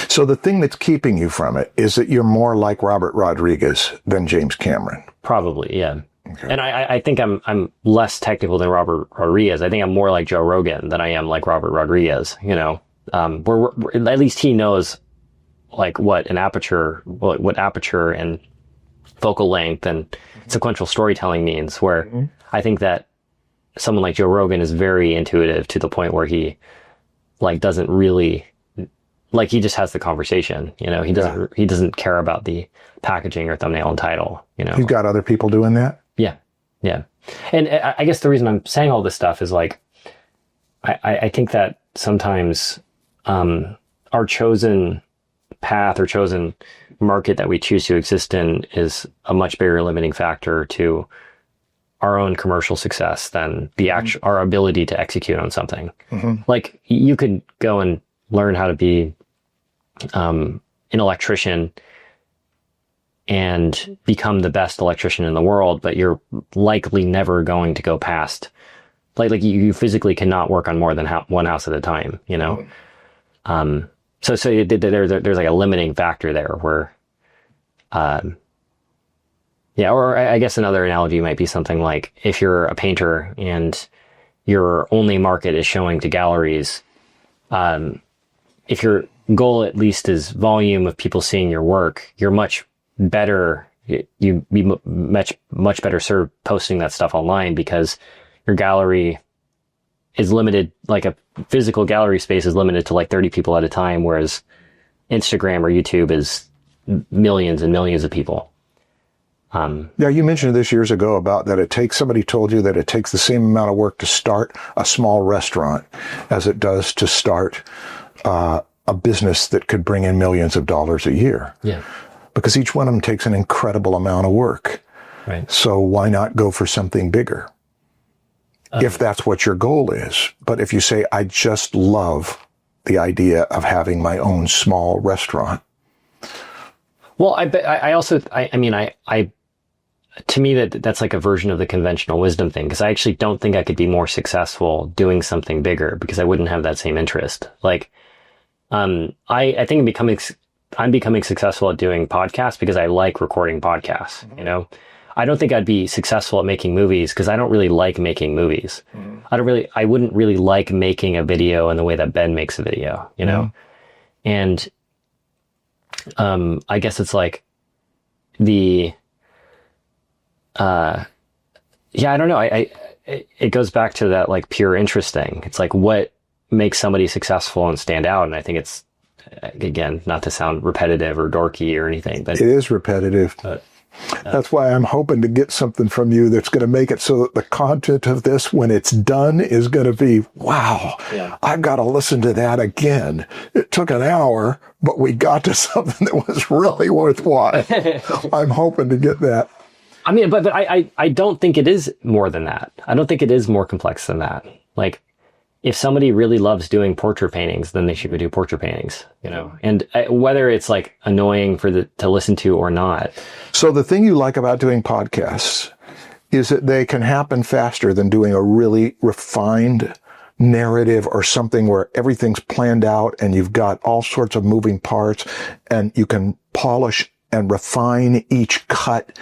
So the thing that's keeping you from it is that you're more like Robert Rodriguez than James Cameron. Probably, yeah. Okay. And I think I'm less technical than Robert Rodriguez. I think I'm more like Joe Rogan than I am like Robert Rodriguez. Where at least he knows like what aperture and focal length and sequential storytelling means. Where I think that someone like Joe Rogan is very intuitive to the point where he like doesn't really like he just has the conversation. He doesn't care about the packaging or thumbnail and title. You've got other people doing that. Yeah. And I guess the reason I'm saying all this stuff is like, I think that sometimes our chosen path or chosen market that we choose to exist in is a much bigger limiting factor to our own commercial success than our ability to execute on something. Like you could go and learn how to be an electrician and become the best electrician in the world, but you're likely never going to go past, like you physically cannot work on more than one house at a time, So there's like a limiting factor there where, or I guess another analogy might be something like if you're a painter and your only market is showing to galleries, if your goal at least is volume of people seeing your work, you're much better. You'd be much better served posting that stuff online because your gallery is limited, like a physical gallery space is limited to like 30 people at a time, whereas Instagram or YouTube is millions and millions of people. Yeah, you mentioned this years ago about that somebody told you that it takes the same amount of work to start a small restaurant as it does to start a business that could bring in millions of dollars a year. Yeah. Because each one of them takes an incredible amount of work. Right. So why not go for something bigger? If that's what your goal is. But if you say, I just love the idea of having my own small restaurant. Well, to me, that's like a version of the conventional wisdom thing, because I actually don't think I could be more successful doing something bigger because I wouldn't have that same interest. Like, I think I'm becoming successful at doing podcasts because I like recording podcasts, I don't think I'd be successful at making movies because I don't really like making movies. I wouldn't really like making a video in the way that Ben makes a video, And, I guess it's like I don't know. It goes back to that like pure interest thing. It's like what makes somebody successful and stand out. And I think it's, again, not to sound repetitive or dorky or anything, but it is repetitive. That's why I'm hoping to get something from you that's going to make it so that the content of this, when it's done, is going to be, wow, I've got to listen to that again. It took an hour, but we got to something that was really worthwhile. I'm hoping to get that. I mean, but I don't think it is more than that. I don't think it is more complex than that. Like, if somebody really loves doing portrait paintings, then they should go do portrait paintings, you know, and whether it's like annoying to listen to or not. So the thing you like about doing podcasts is that they can happen faster than doing a really refined narrative or something where everything's planned out and you've got all sorts of moving parts and you can polish and refine each cut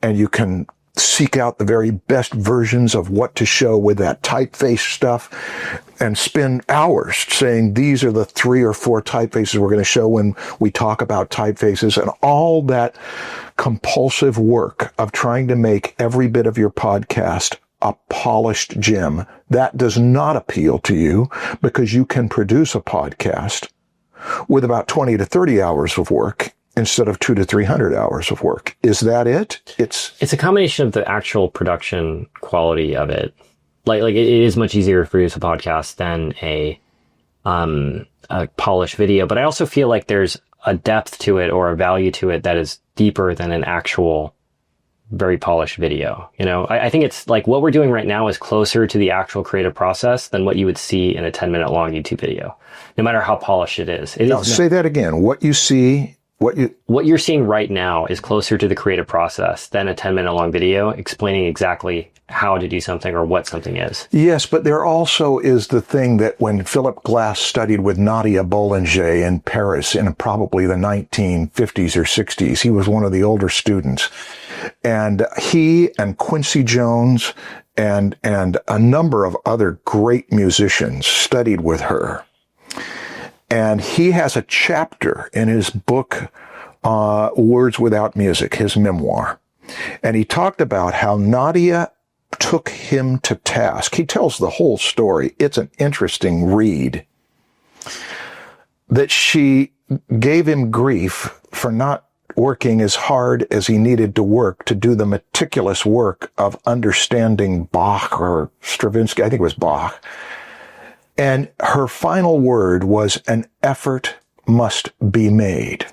and you can seek out the very best versions of what to show with that typeface stuff and spend hours saying these are the 3 or 4 typefaces we're going to show when we talk about typefaces, and all that compulsive work of trying to make every bit of your podcast a polished gem. That does not appeal to you because you can produce a podcast with about 20 to 30 hours of work instead of 200 to 300 hours of work. Is that it? It's a combination of the actual production quality of it. Like it is much easier to produce a podcast than a polished video, but I also feel like there's a depth to it or a value to it that is deeper than an actual very polished video. You know, I think it's like what we're doing right now is closer to the actual creative process than what you would see in a 10-minute long YouTube video, no matter how polished it is. Now, say that again. What you're seeing right now is closer to the creative process than a 10-minute long video explaining exactly how to do something or what something is. Yes, but there also is the thing that when Philip Glass studied with Nadia Boulanger in Paris in probably the 1950s or 60s, he was one of the older students. And he and Quincy Jones and a number of other great musicians studied with her. And he has a chapter in his book, Words Without Music, his memoir. And he talked about how Nadia took him to task. He tells the whole story. It's an interesting read. That she gave him grief for not working as hard as he needed to work to do the meticulous work of understanding Bach or Stravinsky. I think it was Bach. And her final word was, an effort must be made.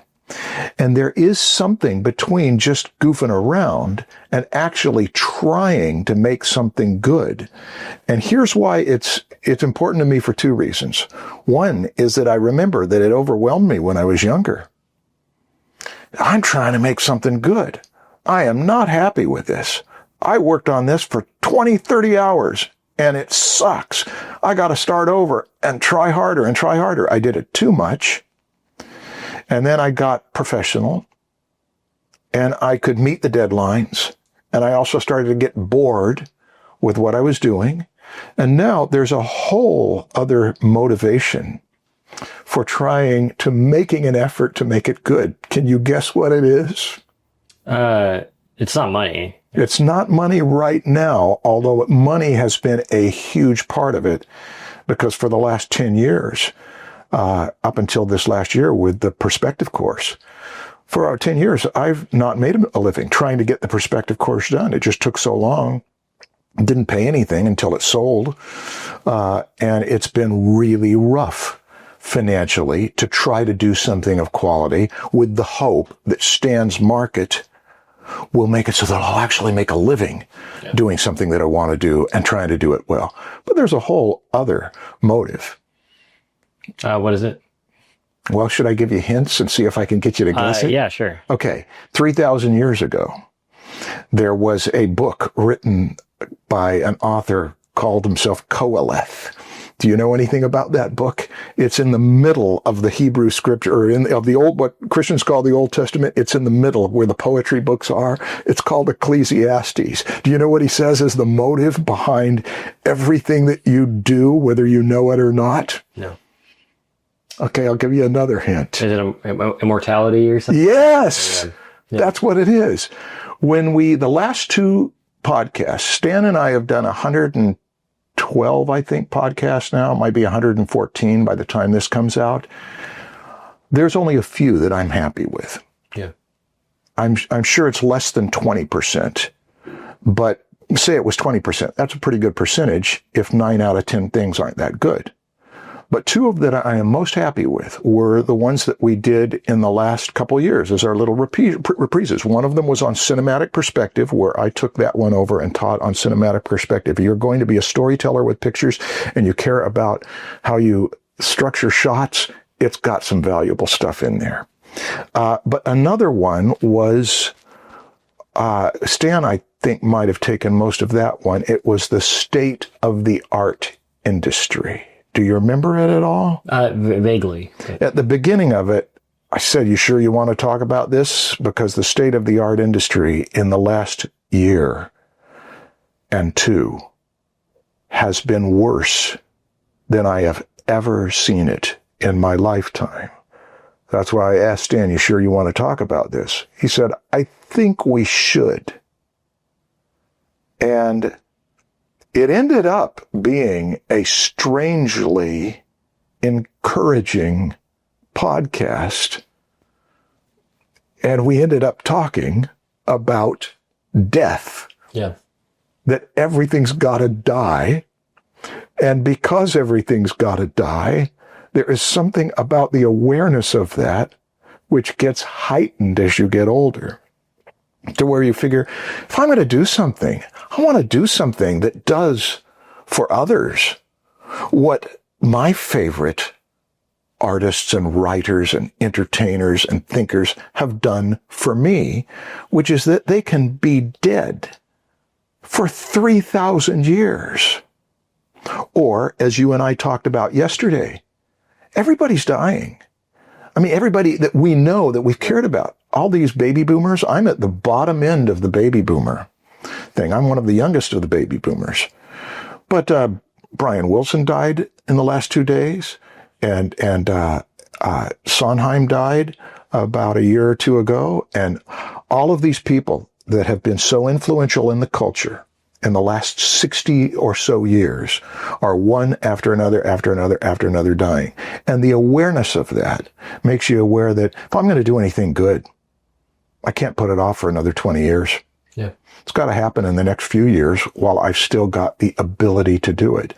And there is something between just goofing around and actually trying to make something good. And here's why it's important to me for 2 reasons. One is that I remember that it overwhelmed me when I was younger. I'm trying to make something good. I am not happy with this. I worked on this for 20, 30 hours. And it sucks. I got to start over and try harder and try harder. I did it too much. And then I got professional and I could meet the deadlines. And I also started to get bored with what I was doing. And now there's a whole other motivation for trying to making an effort to make it good. Can you guess what it is? It's not money. It's not money right now, although money has been a huge part of it, because for the last 10 years, up until this last year with the perspective course, for 10 years, I've not made a living trying to get the perspective course done. It just took so long. Didn't pay anything until it sold. And it's been really rough financially to try to do something of quality with the hope that Stan's Market will make it so that I'll actually make a living doing something that I want to do and trying to do it well. But there's a whole other motive. What is it? Well, should I give you hints and see if I can get you to guess it? Yeah, sure. Okay. 3,000 years ago, there was a book written by an author called himself Qoheleth. Do you know anything about that book? It's in the middle of the Hebrew scripture, or of the old, what Christians call the Old Testament. It's in the middle where the poetry books are. It's called Ecclesiastes. Do you know what he says is the motive behind everything that you do, whether you know it or not? No. Okay, I'll give you another hint. Is it immortality or something? Yes, That's what it is. When the last 2 podcasts, Stan and I have done 112, I think, podcasts now. It might be 114 by the time this comes out. There's only a few that I'm happy with. Yeah. I'm sure it's less than 20%, but say it was 20%. That's a pretty good percentage if 9 out of 10 things aren't that good. But two of that I am most happy with were the ones that we did in the last couple of years as our little reprises. One of them was on cinematic perspective, where I took that one over and taught on cinematic perspective. You're going to be a storyteller with pictures and you care about how you structure shots. It's got some valuable stuff in there. But another one was, Stan, I think, might have taken most of that one. It was the state of the art industry. Do you remember it at all? Vaguely. At the beginning of it, I said, you sure you want to talk about this? Because the state of the art industry in the last year and two has been worse than I have ever seen it in my lifetime. That's why I asked Stan, you sure you want to talk about this? He said, I think we should. And it ended up being a strangely encouraging podcast. And we ended up talking about death. Yeah. That everything's got to die. And because everything's got to die, there is something about the awareness of that which gets heightened as you get older. To where you figure, if I'm going to do something, I want to do something that does for others what my favorite artists and writers and entertainers and thinkers have done for me, which is that they can be dead for 3,000 years. Or, as you and I talked about yesterday, everybody's dying. I mean, everybody that we know, that we've cared about, all these baby boomers, I'm at the bottom end of the baby boomer thing. I'm one of the youngest of the baby boomers. But Brian Wilson died in the last 2 days, and Sondheim died about a year or two ago, and all of these people that have been so influential in the culture in the last 60 or so years are one after another, after another, after another dying. And the awareness of that makes you aware that if I'm going to do anything good, I can't put it off for another 20 years. Yeah. It's got to happen in the next few years while I've still got the ability to do it.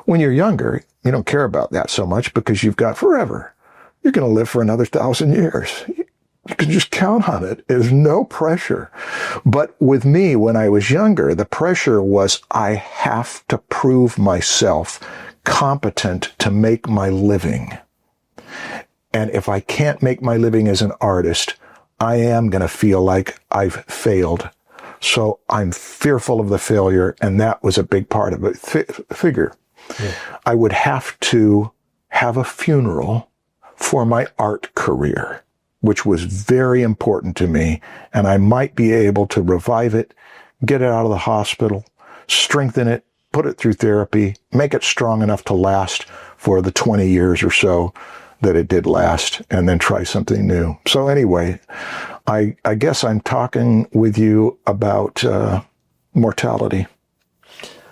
When you're younger, you don't care about that so much because you've got forever. You're going to live for another 1,000 years. You can just count on it. There's no pressure. But with me, when I was younger, the pressure was I have to prove myself competent to make my living. And if I can't make my living as an artist, I am going to feel like I've failed. So I'm fearful of the failure, and that was a big part of it. Figure. Yeah. I would have to have a funeral for my art career, which was very important to me, and I might be able to revive it, get it out of the hospital, strengthen it, put it through therapy, make it strong enough to last for the 20 years or so that it did last, and then try something new. So anyway, I guess I'm talking with you about mortality.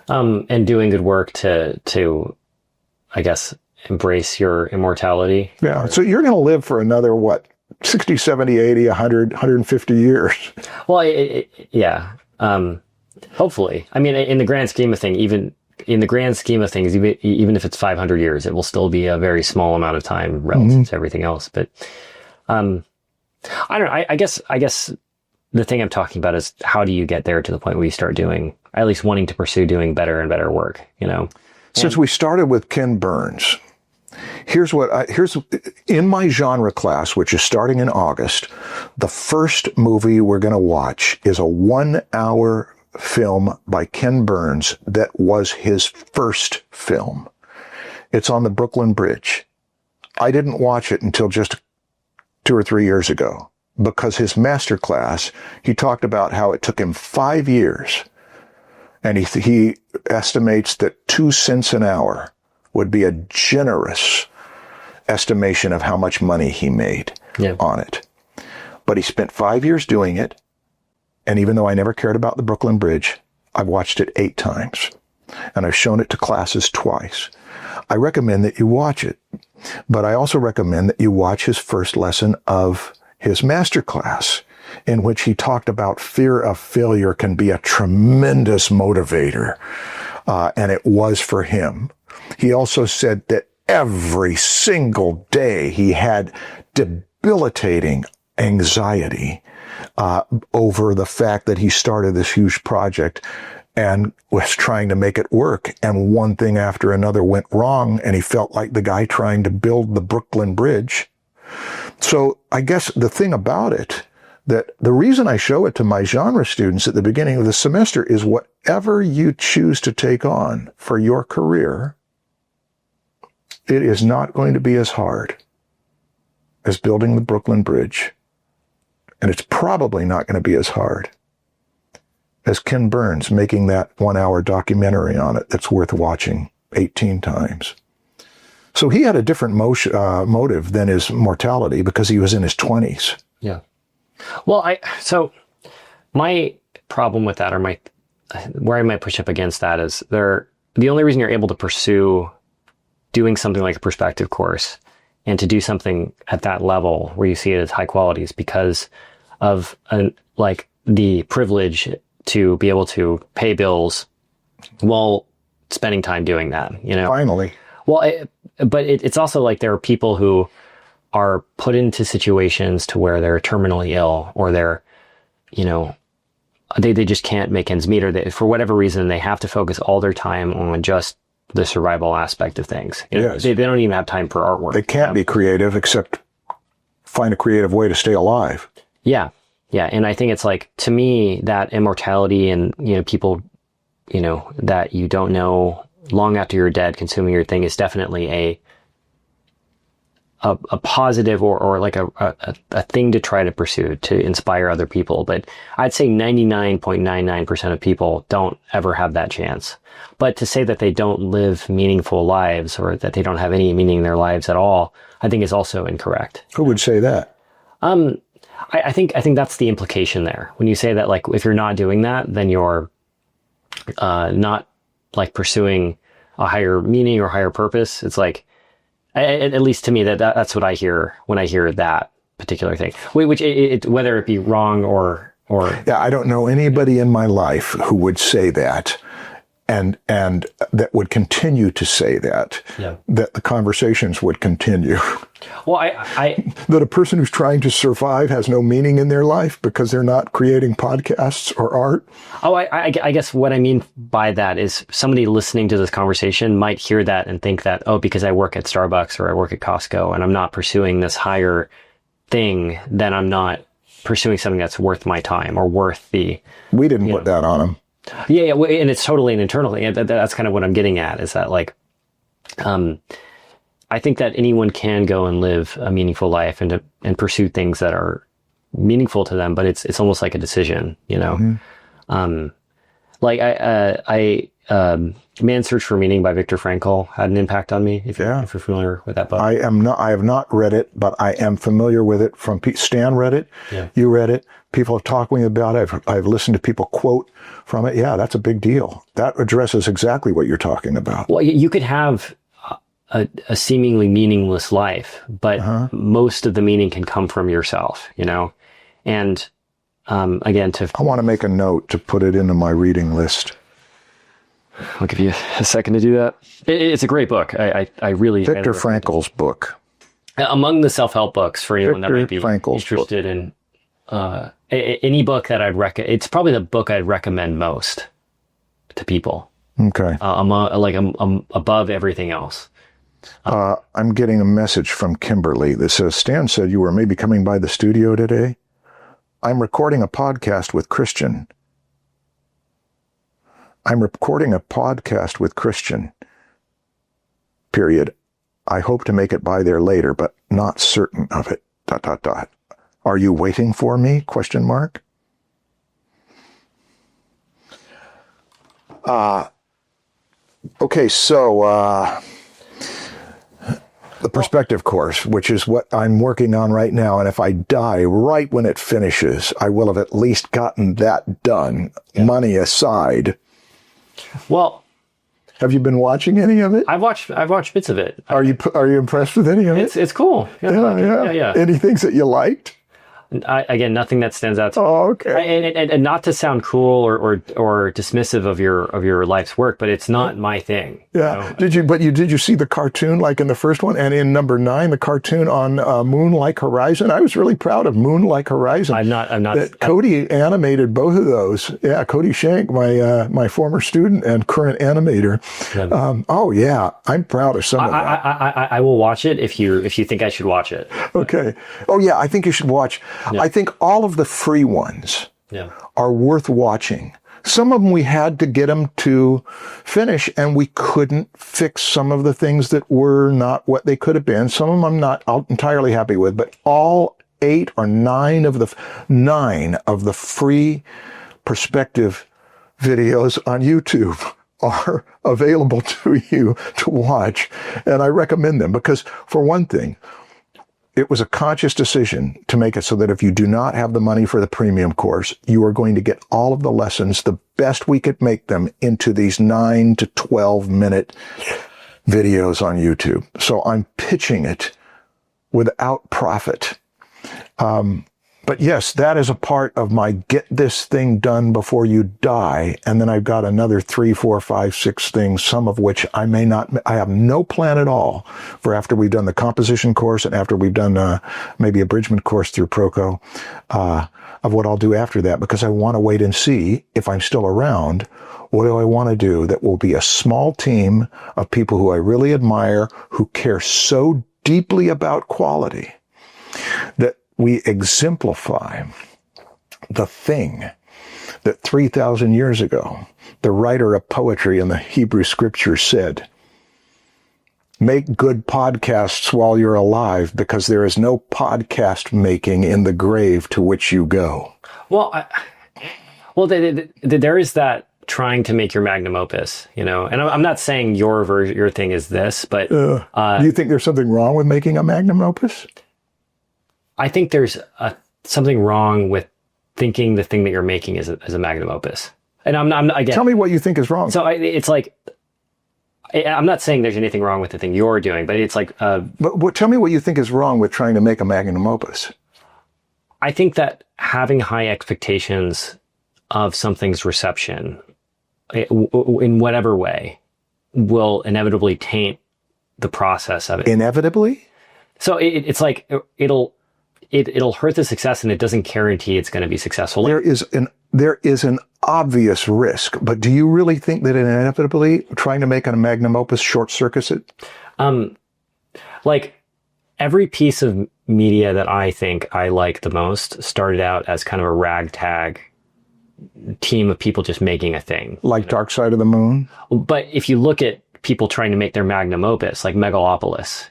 And doing good work to, I guess, embrace your immortality. Yeah, so you're going to live for another, 60, 70, 80, 100, 150 years. Well, yeah. Hopefully. I mean, in the grand scheme of things, even if it's 500 years, it will still be a very small amount of time relative to everything else. But I don't know. I guess the thing I'm talking about is how do you get there to the point where you start doing, at least wanting to pursue doing better and better work, you know? Since we started with Ken Burns, here's in my genre class, which is starting in August, the first movie we're going to watch is a 1-hour film by Ken Burns that was his first film. It's on the Brooklyn Bridge. I didn't watch it until just 2 or 3 years ago because his master class, he talked about how it took him 5 years, and he estimates that 2 cents an hour would be a generous estimation of how much money he made on it. But he spent 5 years doing it. And even though I never cared about the Brooklyn Bridge, I've watched it 8 times. And I've shown it to classes twice. I recommend that you watch it. But I also recommend that you watch his first lesson of his master class, in which he talked about fear of failure can be a tremendous motivator. And it was for him. He also said that every single day he had debilitating anxiety over the fact that he started this huge project and was trying to make it work. And one thing after another went wrong, and he felt like the guy trying to build the Brooklyn Bridge. So I guess the thing about it, that the reason I show it to my genre students at the beginning of the semester is whatever you choose to take on for your career, it is not going to be as hard as building the Brooklyn Bridge. And it's probably not going to be as hard as Ken Burns making that 1-hour documentary on it that's worth watching 18 times. So he had a different motive than his mortality because he was in his 20s. Yeah. Well, so my problem with that, or where I might push up against that, is the only reason you're able to pursue doing something like a perspective course and to do something at that level where you see it as high quality is because of like the privilege to be able to pay bills while spending time doing that, you know? Finally. Well, but it's also like there are people who are put into situations to where they're terminally ill, or they're, you know, they just can't make ends meet, or for whatever reason, they have to focus all their time on just the survival aspect of things. You know, yes. They don't even have time for artwork. They can't be creative except find a creative way to stay alive. Yeah. Yeah. And I think it's like, to me, that immortality and, you know, people, you know, that you don't know long after you're dead consuming your thing is definitely a positive or like a thing to try to pursue to inspire other people. But I'd say 99.99% of people don't ever have that chance. But to say that they don't live meaningful lives, or that they don't have any meaning in their lives at all, I think is also incorrect. Who would say that? I think that's the implication there. When you say that, like, if you're not doing that, then you're not like pursuing a higher meaning or higher purpose. It's like, at least to me, that's what I hear when I hear that particular thing. Which whether it be wrong or yeah, I don't know anybody in my life who would say that, and that would continue to say that. Yeah. That the conversations would continue. Well, I that a person who's trying to survive has no meaning in their life because they're not creating podcasts or art. Oh, I guess what I mean by that is somebody listening to this conversation might hear that and think that, oh, because I work at Starbucks or I work at Costco and I'm not pursuing this higher thing, then I'm not pursuing something that's worth my time or worth the... We didn't put that on them. Yeah, and it's totally an internal thing. That's kind of what I'm getting at, is that, like, I think that anyone can go and live a meaningful life and pursue things that are meaningful to them, but it's almost like a decision, you know? Mm-hmm. Like Man's Search for Meaning by Viktor Frankl had an impact on me, if you're familiar with that book. I have not read it, but I am familiar with it from Stan read it. Yeah. You read it. People have talked to me about it. I've listened to people quote from it. Yeah, that's a big deal. That addresses exactly what you're talking about. Well, you could have a seemingly meaningless life, but most of the meaning can come from yourself, you know? And again, I want to make a note to put it into my reading list. I'll give you a second to do that. It's a great book. I really... Viktor Frankl's book. Among the self-help books, for anyone that might be interested in any book that I'd recommend, it's probably the book I'd recommend most to people. Okay. Above everything else. I'm getting a message from Kimberly that says, Stan said you were maybe coming by the studio today. I'm recording a podcast with Christian. Period. I hope to make it by there later, but not certain of it. ... Are you waiting for me? ? Okay, so the perspective course, which is what I'm working on right now, and if I die right when it finishes, I will have at least gotten that done, money aside. Well, have you been watching any of it? I've watched bits of it. Are you impressed with any of it? It's cool. Yeah. Any things that you liked? Again, nothing that stands out. Oh, okay. And not to sound cruel or dismissive of your life's work, but it's not my thing. Yeah. Did you see the cartoon like in the first one, and in number 9, the cartoon on Moon-like Horizon? I was really proud of Moon-like Horizon. I'm not. That Cody animated both of those. Yeah, Cody Shank, my former student and current animator. Yeah. I'm proud of some of that. I will watch it if you think I should watch it. Okay. Oh yeah, I think you should watch. Yeah. I think all of the free ones are worth watching. Some of them we had to get them to finish, and we couldn't fix some of the things that were not what they could have been. Some of them I'm not entirely happy with, but all 8 or 9 of the free perspective videos on YouTube are available to you to watch, and I recommend them because, for one thing, it was a conscious decision to make it so that if you do not have the money for the premium course, you are going to get all of the lessons, the best we could make them, into these 9 to 12 minute videos on YouTube. So I'm pitching it without profit. But yes, that is a part of my get this thing done before you die. And then I've got another 3, 4, 5, 6 things, some of which I have no plan at all for after we've done the composition course and after we've done maybe a abridgment course through Proco, of what I'll do after that, because I want to wait and see if I'm still around. What do I want to do that will be a small team of people who I really admire, who care so deeply about quality, that we exemplify the thing that 3,000 years ago, the writer of poetry in the Hebrew scriptures said, make good podcasts while you're alive, because there is no podcast making in the grave to which you go. Well, there is that trying to make your magnum opus, and I'm not saying your thing is this, but do you think there's something wrong with making a magnum opus? I think there's something wrong with thinking the thing that you're making is a magnum opus. And I'm again. Tell me what you think is wrong. So it's like, I'm not saying there's anything wrong with the thing you're doing, but it's like. But tell me what you think is wrong with trying to make a magnum opus. I think that having high expectations of something's reception, in whatever way, will inevitably taint the process of it. Inevitably? So it's like it'll hurt the success, and it doesn't guarantee it's going to be successful. There is an obvious risk, but do you really think that inevitably trying to make a magnum opus short circuits it? Like every piece of media that I think I like the most started out as kind of a ragtag team of people just making a thing. Like Dark Side of the Moon? But if you look at people trying to make their magnum opus, like Megalopolis,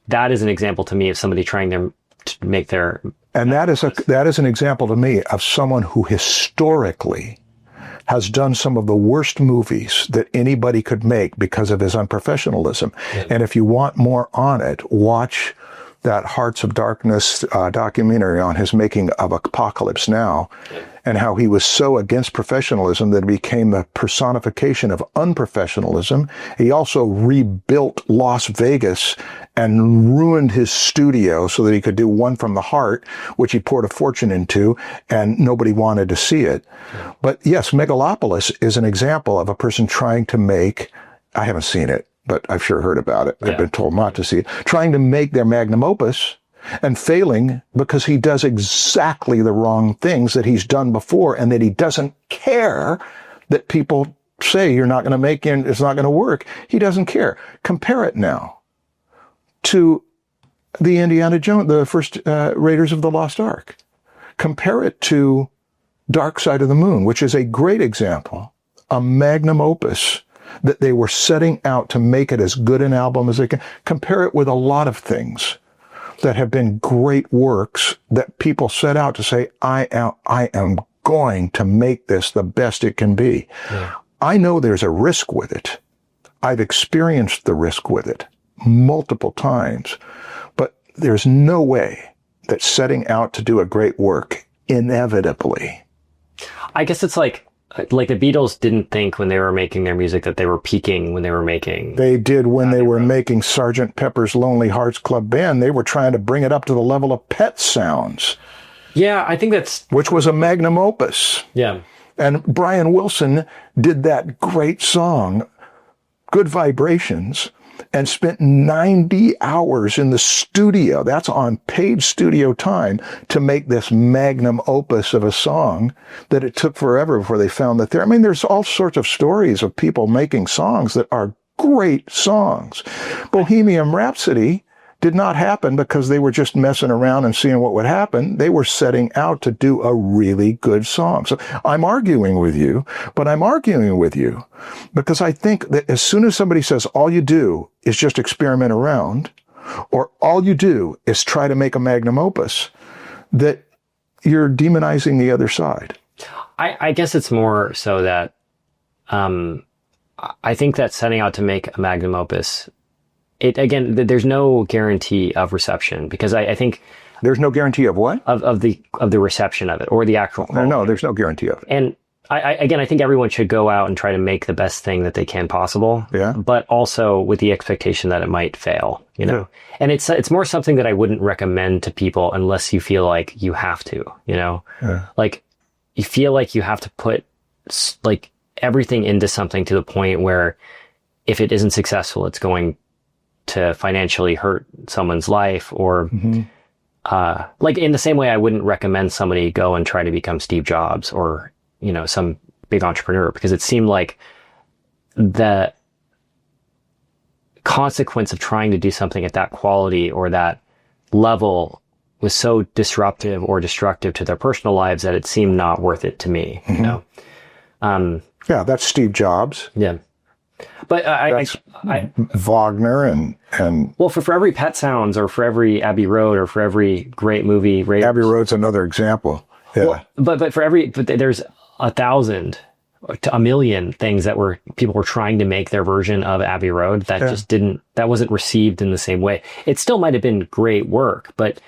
that is an example to me of somebody trying to make their... And that is an example to me of someone who historically has done some of the worst movies that anybody could make because of his unprofessionalism. Yeah. And if you want more on it, watch that Hearts of Darkness documentary on his making of Apocalypse Now, and how he was so against professionalism that it became the personification of unprofessionalism. He also rebuilt Las Vegas and ruined his studio so that he could do One from the Heart, which he poured a fortune into, and nobody wanted to see it. Yeah. But yes, Megalopolis is an example of a person trying to make, I haven't seen it, but I've sure heard about it. Yeah. I've been told not to see it. Trying to make their magnum opus and failing because he does exactly the wrong things that he's done before, and that he doesn't care that people say you're not going to make it, it's not going to work. He doesn't care. Compare it now to the Indiana Jones, the first Raiders of the Lost Ark. Compare it to Dark Side of the Moon, which is a great example, a magnum opus that they were setting out to make it as good an album as they can. Compare it with a lot of things that have been great works that people set out to say, I am going to make this the best it can be. Yeah. I know there's a risk with it. I've experienced the risk with it multiple times, but there's no way that setting out to do a great work inevitably. I guess it's like the Beatles didn't think when they were making their music that they were peaking when they were making. They did when they were making Sgt. Pepper's Lonely Hearts Club Band. They were trying to bring it up to the level of Pet sounds. Yeah, I think that's... Which was a magnum opus. Yeah. And Brian Wilson did that great song, Good Vibrations, and spent 90 hours in the studio. That's on paid studio time to make this magnum opus of a song that it took forever before they found that there. I mean, there's all sorts of stories of people making songs that are great songs. Bohemian Rhapsody did not happen because they were just messing around and seeing what would happen. They were setting out to do a really good song. So I'm arguing with you, but I'm arguing with you because I think that as soon as somebody says all you do is just experiment around, or all you do is try to make a magnum opus, that you're demonizing the other side. I guess it's more so that I think that setting out to make a magnum opus, again, there's no guarantee of reception, because I think there's no guarantee of what? Of the reception of it, or the actual quality. No, there's no guarantee of it. And I think everyone should go out and try to make the best thing that they can possible. Yeah. But also with the expectation that it might fail, Yeah. And it's more something that I wouldn't recommend to people unless you feel like you have to, Yeah. Like you feel like you have to put like everything into something to the point where if it isn't successful, it's going to financially hurt someone's life, or like in the same way I wouldn't recommend somebody go and try to become Steve Jobs or, some big entrepreneur, because it seemed like the consequence of trying to do something at that quality or that level was so disruptive or destructive to their personal lives that it seemed not worth it to me, Yeah, that's Steve Jobs. Yeah. But I Wagner and well, for every Pet Sounds or for every Abbey Road or for every great movie, Abbey Road's another example. Yeah. Well, but there's 1,000 to 1,000,000 things that people were trying to make their version of Abbey Road that just that wasn't received in the same way. It still might have been great work, but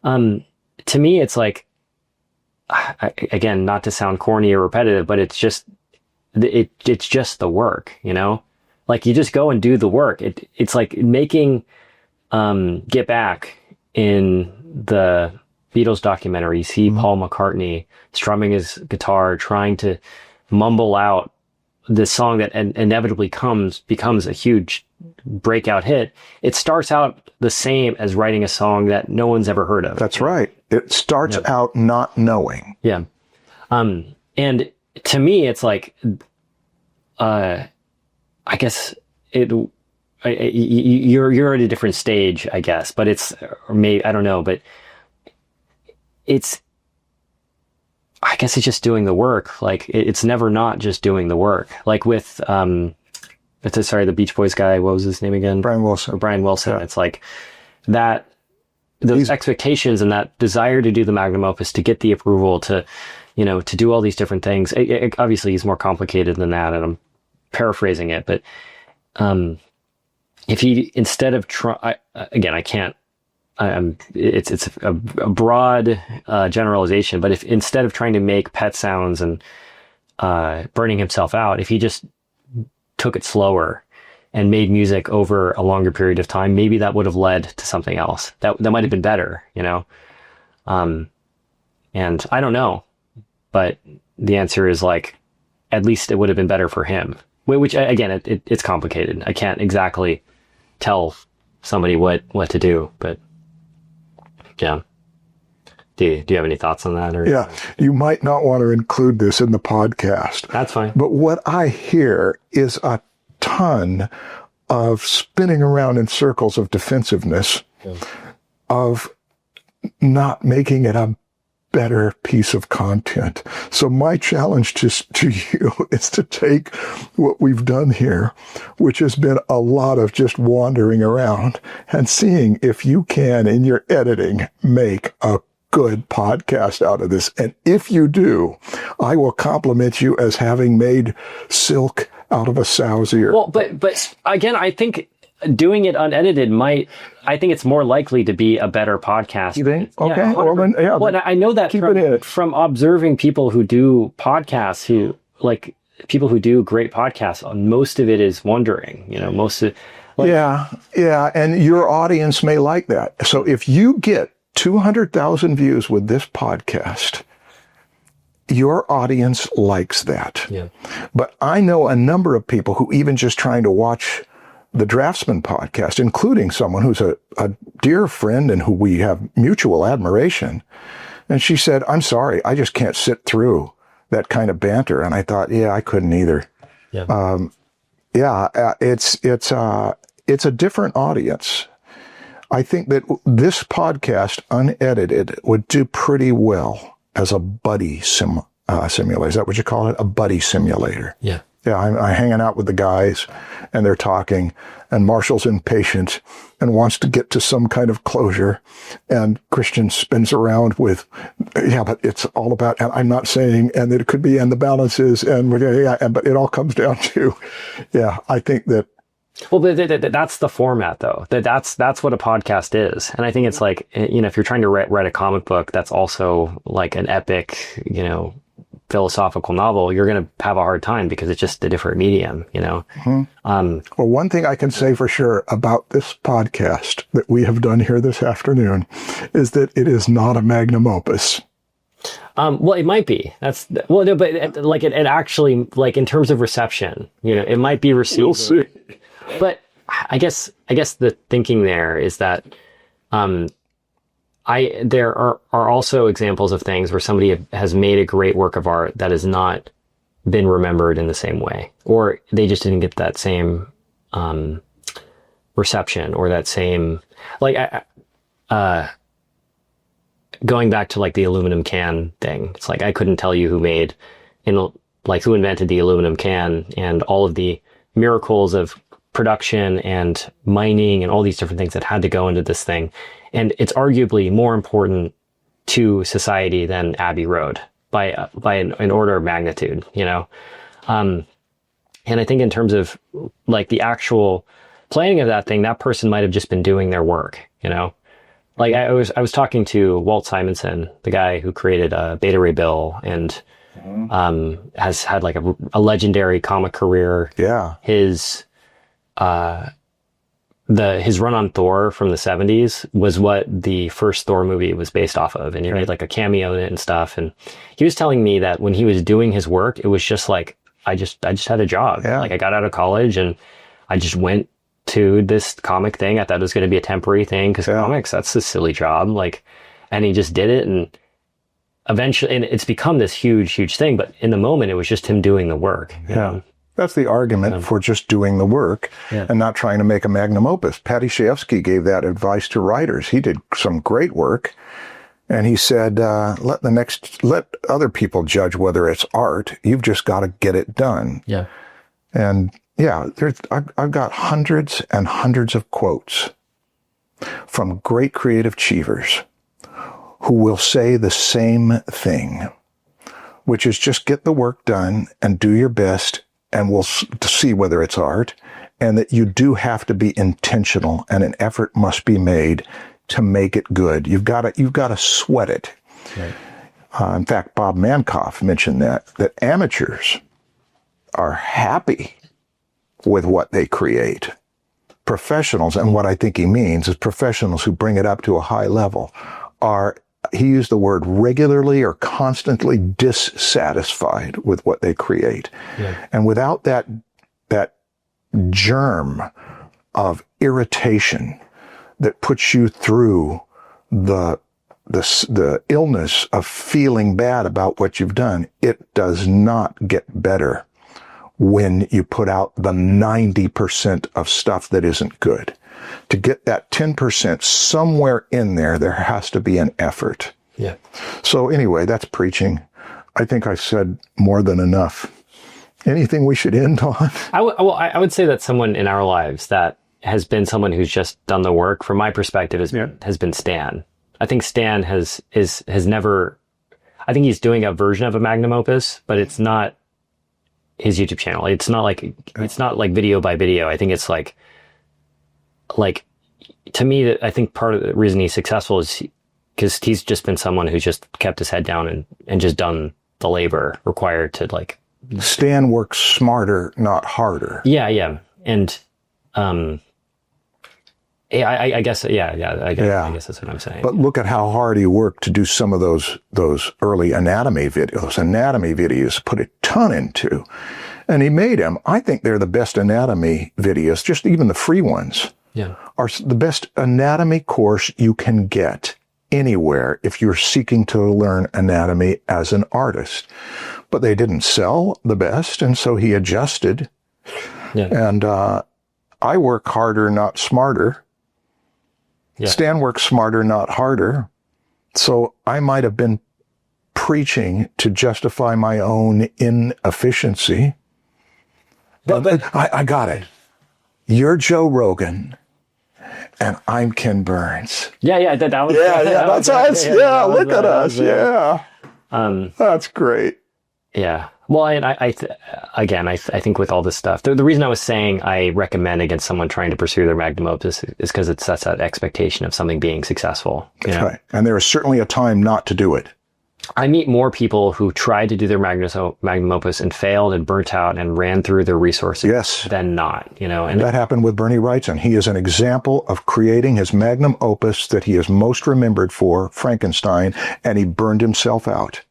to me, it's like, again, not to sound corny or repetitive, but it's just the work, like you just go and do the work. It's like making Get Back in the Beatles documentary. You see Paul McCartney strumming his guitar, trying to mumble out this song that inevitably becomes a huge breakout hit. It starts out the same as writing a song that no one's ever heard of. That's right. It starts out not knowing. Yeah. And to me, it's like, I guess you're at a different stage, I guess, but or maybe, I don't know, but I guess it's just doing the work. Like it's never not just doing the work. Like with, the Beach Boys guy, what was his name again? Brian Wilson. Yeah. It's like those expectations and that desire to do the magnum opus, to get the approval, to do all these different things. Obviously he's more complicated than that, and I'm paraphrasing it, but, if he, instead of again, I can't, it's a broad, generalization, but if instead of trying to make Pet Sounds and, burning himself out, if he just took it slower and made music over a longer period of time, maybe that would have led to something else that might have been better, and I don't know, but the answer is like, at least it would have been better for him, which again, it's complicated. I can't exactly tell somebody what to do, but yeah. Do you have any thoughts on that? Or? Yeah, you might not want to include this in the podcast. That's fine. But what I hear is a ton of spinning around in circles of defensiveness, of not making it a better piece of content. So my challenge to you is to take what we've done here, which has been a lot of just wandering around, and seeing if you can, in your editing, make a good podcast out of this. And if you do, I will compliment you as having made silk out of a sow's ear. Well, but again, I think doing it unedited I think it's more likely to be a better podcast. You think? Okay. Yeah, well, then, yeah. Well, I know that from observing people who do podcasts, people who do great podcasts, most of it is wondering, most of yeah. And your audience may like that. So if you get 200,000 views with this podcast. Your audience likes that. Yeah. But I know a number of people who even just trying to watch the Draftsman podcast, including someone who's a dear friend and who we have mutual admiration. And she said, I'm sorry, I just can't sit through that kind of banter. And I thought, yeah, I couldn't either. Yeah. It's a different audience. I think that this podcast, unedited, would do pretty well as a buddy simulator. Is that what you call it? A buddy simulator. Yeah. Yeah, I'm hanging out with the guys, and they're talking, and Marshall's impatient and wants to get to some kind of closure, and Christian spins around with, yeah, but it's all about, and I'm not saying, and it could be, and the balance is, and but it all comes down to, yeah, I think that. Well, that's the format, though. That's what a podcast is. And I think it's like, if you're trying to write a comic book that's also like an epic, philosophical novel, you're going to have a hard time because it's just a different medium, Mm-hmm. Well, one thing I can say for sure about this podcast that we have done here this afternoon is that it is not a magnum opus. Well, it might be. No, but it actually, like in terms of reception, it might be received. We'll see. But I guess the thinking there is that there are also examples of things where somebody has made a great work of art that has not been remembered in the same way, or they just didn't get that same reception or that same, like, going back to like the aluminum can thing. It's like I couldn't tell you who invented the aluminum can and all of the miracles of production and mining and all these different things that had to go into this thing. And it's arguably more important to society than Abbey Road by an order of magnitude, And I think in terms of like the actual planning of that thing, that person might have just been doing their work, Like I was talking to Walt Simonson, the guy who created Beta Ray Bill and has had like a legendary comic career. Yeah. His run on Thor from the 70s was what the first Thor movie was based off of. And he made like a cameo in it and stuff. And he was telling me that when he was doing his work, it was just like, I just had a job. Yeah. Like I got out of college and I just went to this comic thing. I thought it was going to be a temporary thing because comics, that's a silly job. Like, and he just did it. And eventually, and it's become this huge, huge thing. But in the moment, it was just him doing the work. Yeah. That's the argument for just doing the work and not trying to make a magnum opus. Patty Chayefsky gave that advice to writers. He did some great work, and he said, let other people judge whether it's art. You've just got to get it done. Yeah. And yeah, I've got hundreds and hundreds of quotes from great creative achievers who will say the same thing, which is just get the work done and do your best, and we'll see whether it's art, and that you do have to be intentional and an effort must be made to make it good. You've got to sweat it. Right. In fact, Bob Mankoff mentioned that amateurs are happy with what they create. Professionals, and what I think he means is professionals who bring it up to a high level, he used the word regularly or constantly dissatisfied with what they create. Yeah. And without that germ of irritation that puts you through the illness of feeling bad about what you've done, it does not get better when you put out the 90% of stuff that isn't good. To get that 10% somewhere in there has to be an effort. Yeah. So anyway, that's preaching. I think I said more than enough. Anything we should end on? I would say that someone in our lives that has been someone who's just done the work, from my perspective, has been Stan. I think Stan has never, I think he's doing a version of a magnum opus, but it's not his YouTube channel. It's not like video by video. I think it's like to me, I think part of the reason he's successful is because he's just been someone who's just kept his head down and just done the labor required to like. Stan works smarter, not harder. Yeah. And I guess, I guess that's what I'm saying. But look at how hard he worked to do some of those early anatomy videos, put a ton into. And he made them. I think they're the best anatomy videos, just even the free ones. Yeah. Are the best anatomy course you can get anywhere if you're seeking to learn anatomy as an artist. But they didn't sell the best, and so he adjusted. Yeah. And I work harder, not smarter. Yeah. Stan works smarter, not harder. So I might have been preaching to justify my own inefficiency. But I got it. You're Joe Rogan, and I'm Ken Burns. Yeah, that was... that's us. Yeah, look at us. Yeah. That's great. Yeah. Well, I think with all this stuff, the reason I was saying I recommend against someone trying to pursue their magnum opus is because it sets that expectation of something being successful. That's right. And there is certainly a time not to do it. I meet more people who tried to do their magnum opus and failed and burnt out and ran through their resources than not, And that happened with Bernie Wrightson. He is an example of creating his magnum opus that he is most remembered for, Frankenstein, and he burned himself out.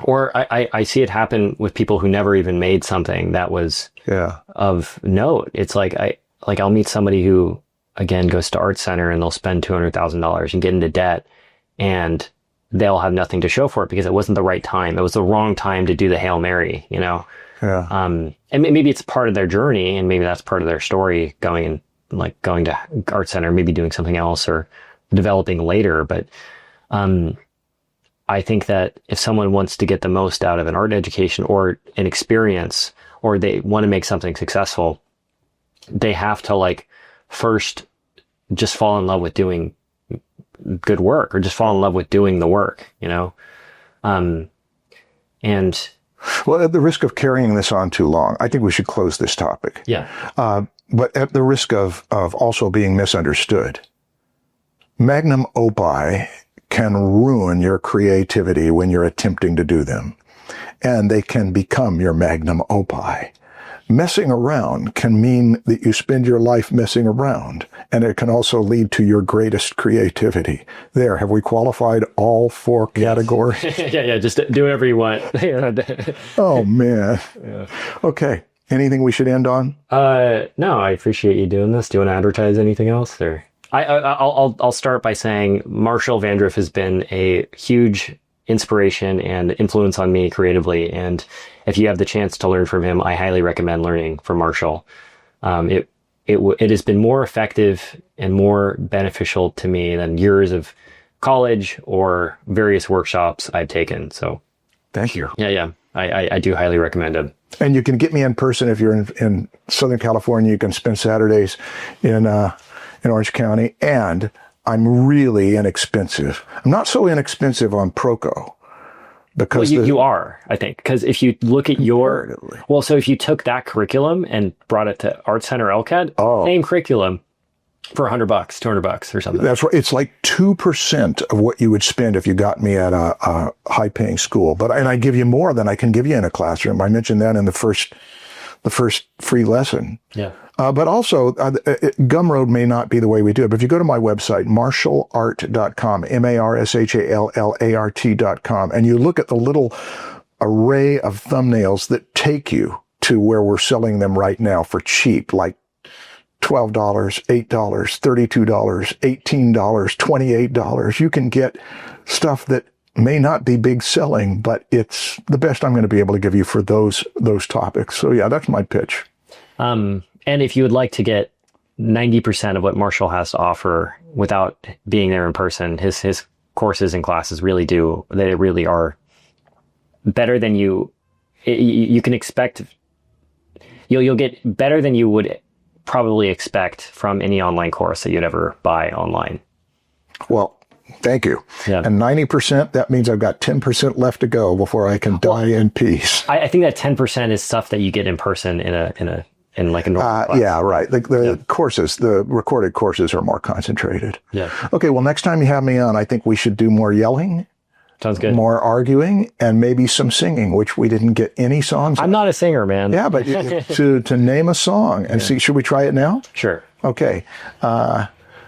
Or I see it happen with people who never even made something that was of note. It's I'll meet somebody who, again, goes to Art Center and they'll spend $200,000 and get into debt, and they'll have nothing to show for it because it wasn't the right time. It was the wrong time to do the Hail Mary, Yeah. And maybe it's part of their journey, and maybe that's part of their story, going to Art Center, maybe doing something else or developing later. But I think that if someone wants to get the most out of an art education or an experience, or they want to make something successful, they have to first just fall in love with doing good work, or just fall in love with doing the work, and well, at the risk of carrying this on too long, I think we should close this topic. Yeah. But at the risk of also being misunderstood, magnum opus can ruin your creativity when you're attempting to do them, and they can become your magnum opus. Messing around can mean that you spend your life messing around, and it can also lead to your greatest creativity. There, have we qualified all four categories? Yeah, just do whatever you want. Oh, man. Yeah. Okay. Anything we should end on? No, I appreciate you doing this. Do you want to advertise anything else? Or I'll start by saying Marshall Vandriff has been a huge inspiration and influence on me creatively. And if you have the chance to learn from him, I highly recommend learning from Marshall. It has been more effective and more beneficial to me than years of college or various workshops I've taken. So thank you. Yeah. I do highly recommend him. And you can get me in person if you're in Southern California. You can spend Saturdays in Orange County, and I'm really inexpensive. I'm not so inexpensive on Proco. Because you are, I think, because if you look at so if you took that curriculum and brought it to Art Center LCAD, same curriculum for $100, $200 or something. That's right. It's like 2% of what you would spend if you got me at a high-paying school. And I give you more than I can give you in a classroom. I mentioned that in the first free lesson. Yeah. But also, Gumroad may not be the way we do it. But if you go to my website, marshallart.com, MARSHALLART.com, and you look at the little array of thumbnails that take you to where we're selling them right now for cheap, like $12, $8, $32, $18, $28, you can get stuff that may not be big selling, but it's the best I'm going to be able to give you for those topics. So yeah, that's my pitch. And if you would like to get 90% of what Marshall has to offer without being there in person, his courses and classes really are better than you can expect. You'll get better than you would probably expect from any online course that you'd ever buy online. Well, thank you. Yeah. And 90%, that means I've got 10% left to go before I can die in peace. I think that 10% is stuff that you get in person in like a normal class. Yeah, right. The courses, the recorded courses are more concentrated. Yeah. Okay, well, next time you have me on, I think we should do more yelling. Sounds good. More arguing, and maybe some singing, which we didn't get any songs. I'm not a singer, man. Yeah, but to name a song and see, should we try it now? Sure. Okay.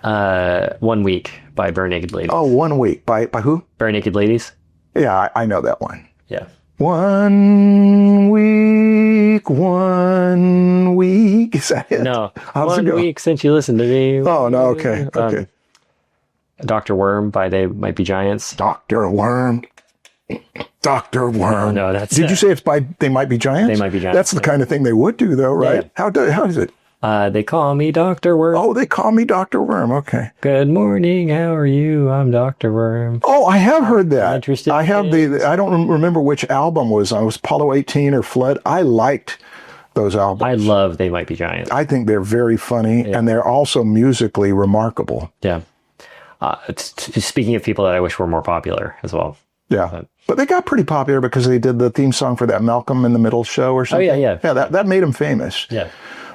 1 Week by Bare Naked Ladies. Oh, 1 week. By who? Bare Naked Ladies. Yeah, I know that one. Yeah. 1 week, 1 week. Is that it? No. How's it 1 go? week since you listened to me. Oh, no, okay. Okay. Dr. Worm by They Might Be Giants. Dr. Worm. Dr. Worm. No, that's Did you say it's by They Might Be Giants? They Might Be Giants. That's the kind of thing they would do, though, right? Yeah. How is it? They call me Dr. Worm. Oh, they call me Dr. Worm. Okay. Good morning. How are you? I'm Dr. Worm. Oh, I have heard that. Interested I have I don't remember which album was on. It was Apollo 18 or Flood. I liked those albums. I love They Might Be Giants. I think they're very funny, and they're also musically remarkable. Yeah. Speaking of people that I wish were more popular as well. Yeah. But they got pretty popular because they did the theme song for that Malcolm in the Middle show or something. Oh, yeah. Yeah, that made them famous. Yeah.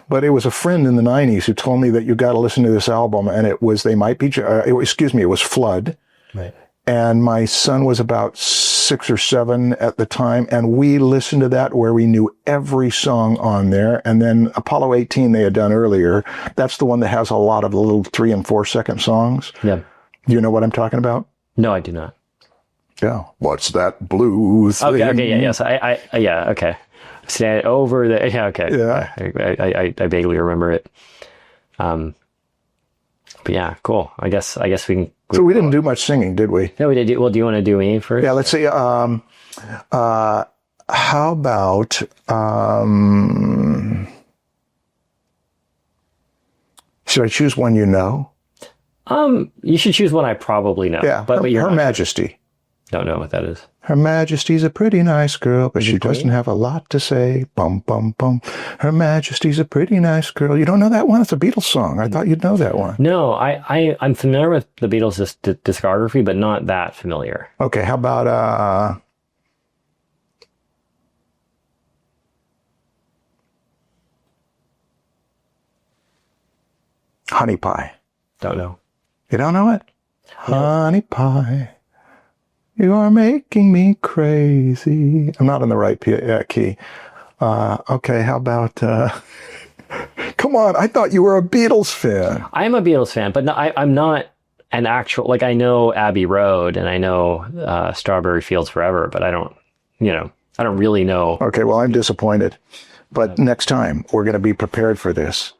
But it was a friend in the 90s who told me that you got to listen to this album, and it was it was Flood. Right. And my son was about 6 or 7 at the time, and we listened to that where we knew every song on there. And then Apollo 18 they had done earlier. That's the one that has a lot of the little 3 and 4 second songs. Yeah. Do you know what I'm talking about? No, I do not. Yeah. What's that blue thing? Okay, yeah, yes. Yeah, okay. Stand over the, yeah, okay. Yeah. I vaguely remember it. But yeah, cool. I guess we can. So we didn't do much singing, did we? No, we did. Well, do you want to do me first? Yeah, let's see. How about, should I choose one you know? You should choose one I probably know. Yeah, but you're Her not. Majesty. Don't know what that is. Her Majesty's a pretty nice girl, but she doesn't have a lot to say. Bum, bum, bum. Her Majesty's a pretty nice girl. You don't know that one? It's a Beatles song. I thought you'd know that one. No, I'm familiar with the Beatles' discography, but not that familiar. Okay, how about, Honey Pie? Don't know. You don't know it? Honey Pie. You are making me crazy. I'm not in the right key. Okay, how about... Come on, I thought you were a Beatles fan. I'm a Beatles fan, but no, I'm not an actual... Like, I know Abbey Road, and I know Strawberry Fields Forever, but I don't really know. Okay, well, I'm disappointed. But next time, we're going to be prepared for this.